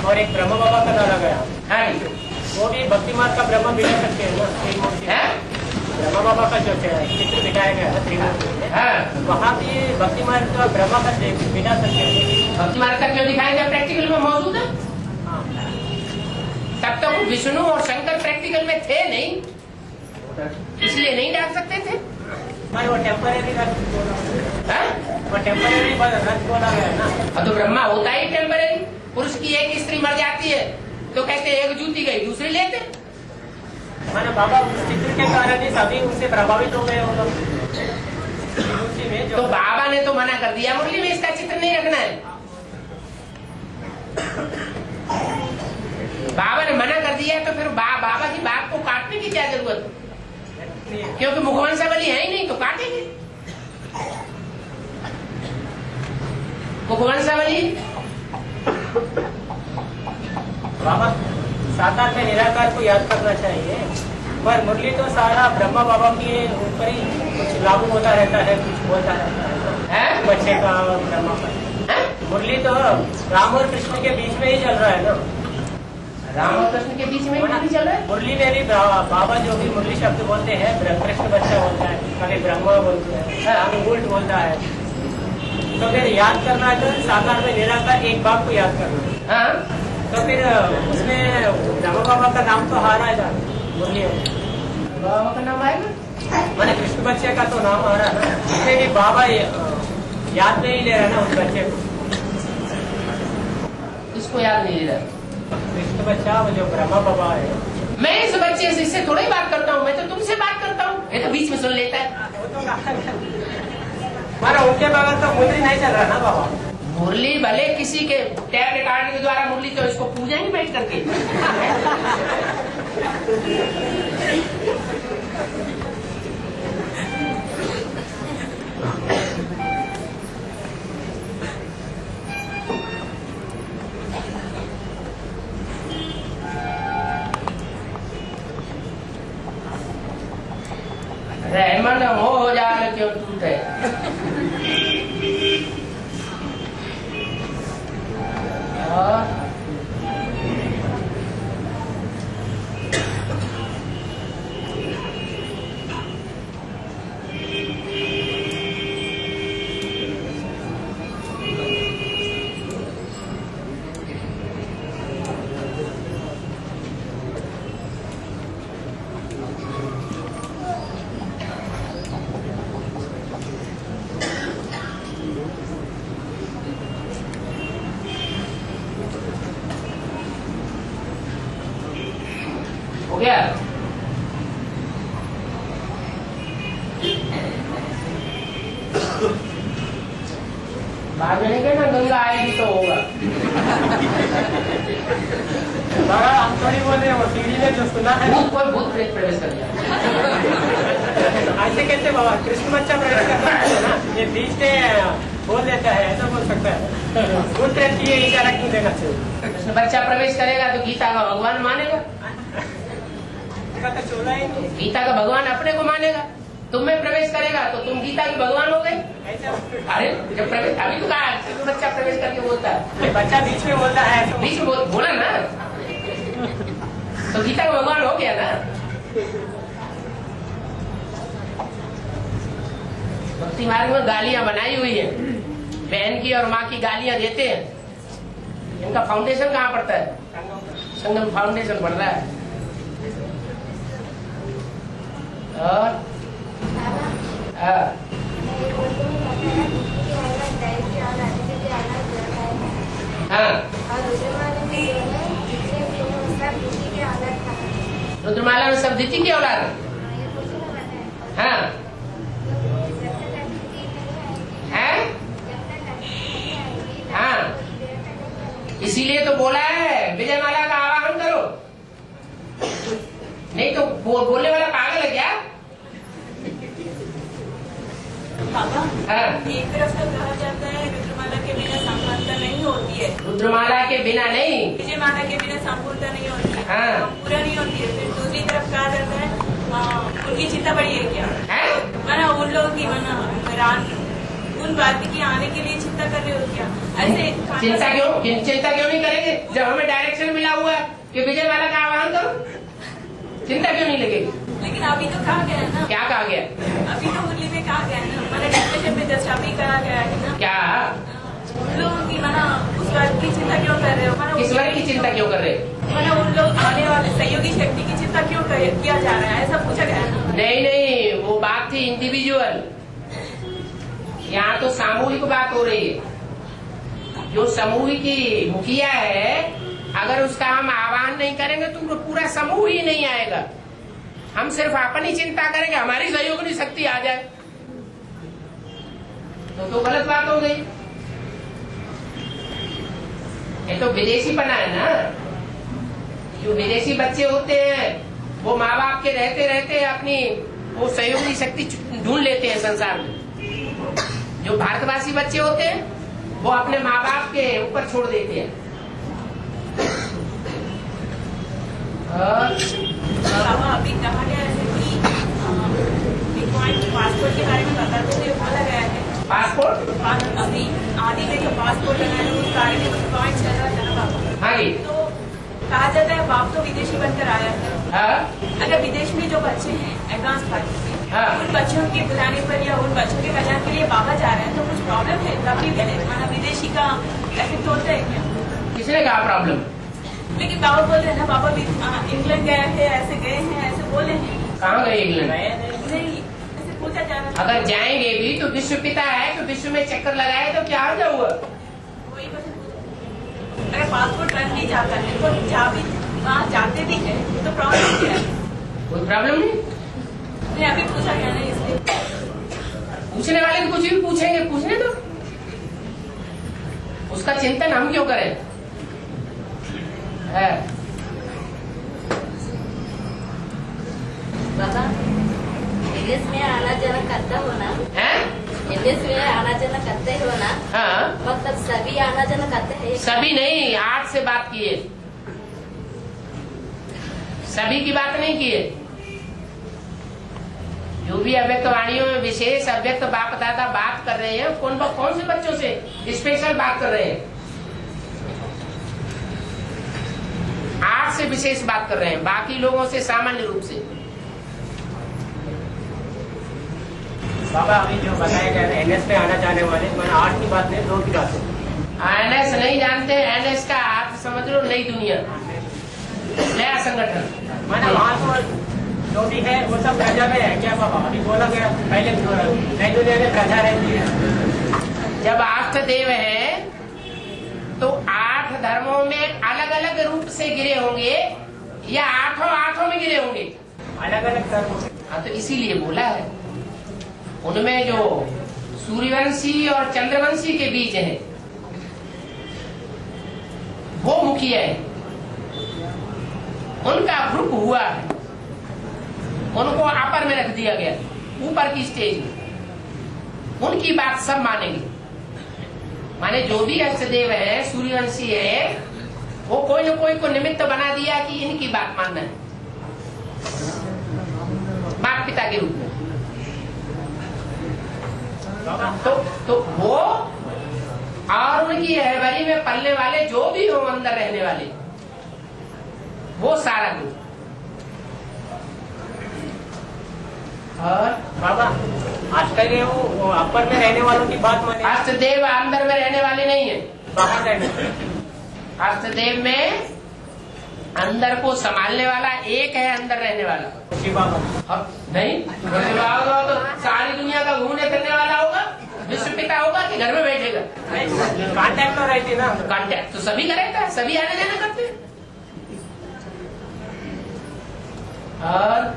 और एक ब्रह्म बाबा का डाला गया। हाँ, वो भी भक्तिमार्ग का ब्रह्म बिठा सकते हैं ना त्रिमूर्ति। ब्रह्मा बाबा का जो चित्र बिठाया गया है त्रिमूर्ति में, वहाँ भी भक्तिमार्ग का ब्रह्मा का बिठा सकते हैं। भक्तिमार्ग का क्यों दिखाया गया? प्रैक्टिकल में मौजूद है। तब तक विष्णु और शंकर प्रैक्टिकल में थे नहीं, इसलिए नहीं डाल सकते थे। वो टेम्पररी रथ बोला गया है ना। तो ब्रह्मा होता ही टेम्पररी। पुरुष की एक स्त्री मर जाती है तो कहते एक जूती गई दूसरी लेते। माना बाबा उस चित्र के कारण ही सभी उनसे प्रभावित हो गए होगा। तो बाबा ने तो मना कर दिया मुरली में इसका चित्र नहीं रखना है। बाबा ने मना कर दिया तो फिर बाबा की बात को काटने की क्या जरूरत? क्योंकि मुखवंशावली है ही नहीं तो काटेंगे। मुखवंशावली बाबा साकार में निराकार को याद करना चाहिए, पर मुरली तो सारा ब्रह्मा बाबा के ऊपर ही कुछ लागू होता रहता है, कुछ बोलता रहता है बच्चे का ब्रह्मा का। मुरली तो राम और कृष्ण के बीच में ही चल रहा है ना। राम और कृष्ण के बीच में ही चल रहा है। मुरली में भी बाबा जो भी मुरली शब्द बोलते हैं, कृष्ण बच्चा बोलता है, कभी ब्रह्मा बोलते हैं, कभी उल्ट बोलता है। तो फिर याद करना है तो साकार में निराकार एक बाप को याद करना है। तो फिर उसमें ब्रह्मा बाबा का नाम तो आ रहा है मुरली में। बाबा का नाम आएगा, मैंने कृष्ण बच्चे का तो नाम आ रहा है ना। इसमें भी बाबा याद नहीं ले रहा ना उस बच्चे को। इसको याद नहीं ले रहा कृष्ण बच्चा वो जो ब्रह्मा बाबा है। मैं इस बच्चे से इससे थोड़ी बात करता हूँ, मैं तो तुमसे बात करता हूँ। ये तो बीच में सुन लेता है। माना उनके बगैर तो मुरली नहीं चल रहा ना बाबा। मुरली भले किसी के टैप रिकॉर्डिंग के द्वारा मुरली, तो इसको पूजा ही बैठ करके। रहमन हो जाए क्यों टूटे। बाद में नहीं कहना गंगा आएगी तो होगा। बाबा हम थोड़ी बोल रहे हैं, वो सीढ़ी ने जो सुना है भूत कोई भूत प्रेत प्रवेश कर गया। ऐसे कैसे बाबा, कृष्ण बच्चा प्रवेश कर सकता है ना, ये बीच में बोल देता है, ऐसा बोल सकता है। भूत प्रेत की ये इशारा क्यों देना चाहिए? कृष्ण बच्चा प्रवेश करेगा तो गीता का भगवान मानेगा, तो चोला ही नहीं। गीता का भगवान अपने को मानेगा। तुम में प्रवेश करेगा तो तुम गीता के भगवान हो गए। अरे जब प्रवेश अभी तो कहा कृष्ण बच्चा प्रवेश करके बोलता है, बच्चा बीच में बोलता है तो बीच में बोला ना तो गीता का भगवान हो गया ना। भक्ति मार्ग में गालियां बनाई हुई है, बहन की और माँ की गालियां देते हैं। इनका फाउंडेशन कहाँ पड़ता है? संगम फाउंडेशन पड़ रहा है। और रुद्रमाला में सब दीदी की औलाद है। हाँ, इसीलिए तो बोला है विजयमाला का आवाहन करो, नहीं तो बोलने वाला पागल है क्या? बाबा एक तरफ तो कहा जाता है रुद्रमाला के बिना संपूर्णता नहीं होती है। रुद्रमाला के बिना नहीं, विजयमाला के बिना संपूर्णता नहीं होती है। हाँ। पूरा नहीं होती है। फिर दूसरी तरफ कहा जाता है उनकी चिंता बड़ी है क्या? माना उन लोगों की उन बात की आने के लिए चिंता कर रहे हो क्या? ऐसे चिंता क्यों नहीं करेंगे जब हमें डायरेक्शन मिला हुआ है कि विजयमाला का आह्वान करो? चिंता क्यों नहीं लगेगी? लेकिन अभी तो कहा गया है ना। क्या कहा गया? अभी तो मुरली में कहा गया है ना, मैंने डिस्कशन में जस्ट अभी कहा गया है ना। क्या उन लोगों की माना उस वर्ग की चिंता क्यों कर रहे हो? किस वर्ग की चिंता क्यों कर रहे हो? माना उन लोग आने वाले सहयोगी शक्ति की चिंता क्यों किया जा रहा है, ऐसा पूछा गया है ना। नहीं, वो बात थी इंडिविजुअल, यहाँ तो सामूहिक बात हो रही है। जो समूह की मुखिया है, अगर उसका हम आह्वान नहीं करेंगे तो पूरा समूह ही नहीं आएगा। हम सिर्फ अपनी चिंता करेंगे, हमारी सहयोगी शक्ति आ जाए तो गलत बात हो गई। ये तो विदेशी बना है ना। जो विदेशी बच्चे होते हैं वो माँ बाप के रहते रहते अपनी वो सहयोगी शक्ति ढूंढ लेते हैं संसार में। जो भारतवासी बच्चे होते हैं वो अपने माँ बाप के ऊपर छोड़ देते हैं। बाबा अभी कहा गया है कि पासपोर्ट के बारे में बताते हुए बोला गया है। पासपोर्ट अभी आदि में जो पासपोर्ट लगाया उस बारे में कुछ पॉइंट चल रहा था ना बाबा। हाँ जी। तो कहा जाता है बाप तो विदेशी बनकर आया है। हाँ? अगर विदेश में जो बच्चे हैं एडवांस पार्टी में, हाँ। उन बच्चों के बुलाने पर या उन बच्चों के कल्याण के लिए बाबा जा रहे हैं तो कुछ प्रॉब्लम है? तभी माना विदेशी का इफेक्ट होता है क्या? किसने कहा प्रॉब्लम? लेकिन बाबा बोल रहे हैं ना, बाबा इंग्लैंड गए हैं, ऐसे गए हैं, ऐसे बोले हैं। कहाँ गए इंग्लैंड? नहीं, ऐसे पूछा जा रहा है। अगर जाएंगे भी तो विश्व पिता है तो विश्व में चक्कर लगाए तो क्या हो जाऊगा? वही बस पूछा। अगर पासपोर्ट बन नहीं जाता है तो वहाँ जाते भी है तो प्रॉब्लम क्या है? कोई प्रॉब्लम नहीं। नहीं अभी पूछा गया नहीं, इसलिए पूछने वाले को कुछ भी पूछेंगे, पूछने दो। उसका चिंतन हम क्यों करें? है बाबा विदेश में आना जाना करता हो ना? हैं? विदेश में आना जाना करते हो ना? हाँ, मतलब सभी आना जाना करते हैं? सभी नहीं, 8 से बात किए, सभी की बात नहीं किए। जो भी अव्यक्त वाणियों में विशेष अव्यक्त बाप दादा बात कर रहे हैं कौन से बच्चों से स्पेशल बात कर रहे हैं? 8 से विशेष बात कर रहे हैं, बाकी लोगों से सामान्य रूप से। बाबा अभी जो बताया गया है एनएस पे आना चाहने वाले, मैंने 8 की बात नहीं 2 की बात है। एनएस नहीं जानते? एनएस का अर्थ समझ लो नई दुनिया, नया संगठन। मैंने वहाँ तो जो भी है वो सब प्रजा में है क्या बाबा? अभी बोला गया पहले नई दुनिया में प्रजा रहती है। जब आठ देव है तो 8 धर्मों में अलग अलग रूप से गिरे होंगे या आठों में गिरे होंगे? अलग अलग धर्म। हाँ, तो इसीलिए बोला है उनमें जो सूर्यवंशी और चंद्रवंशी के बीच है वो मुखिया है, उनका ग्रुप हुआ है, उनको अपर में रख दिया गया, ऊपर की स्टेज में। उनकी बात सब मानेंगे। माने जो भी अष्टदेव है, सूर्यवंशी है, वो कोई न कोई को निमित्त बना दिया कि इनकी बात मानना है, माता पिता के रूप में। तो वो और उनकी रहबरी में पलने वाले जो भी हो, अंदर रहने वाले, वो सारा ग्रुप। और बाबा अष्टदेव वो अपर में रहने वालों की बात माने, अष्टदेव अंदर में रहने वाले नहीं है। बाहर रहने, अष्टदेव में अंदर को संभालने वाला एक है, अंदर रहने वाला शिव बाबा। नहीं, शिव बाबा तो सारी दुनिया का घूमने फिरने वाला होगा, विश्व पिता होगा कि घर में बैठेगा? कांटेक्ट तो रहती ना, कांटेक्ट तो सभी का रहता है, सभी आने जाने करते हैं। और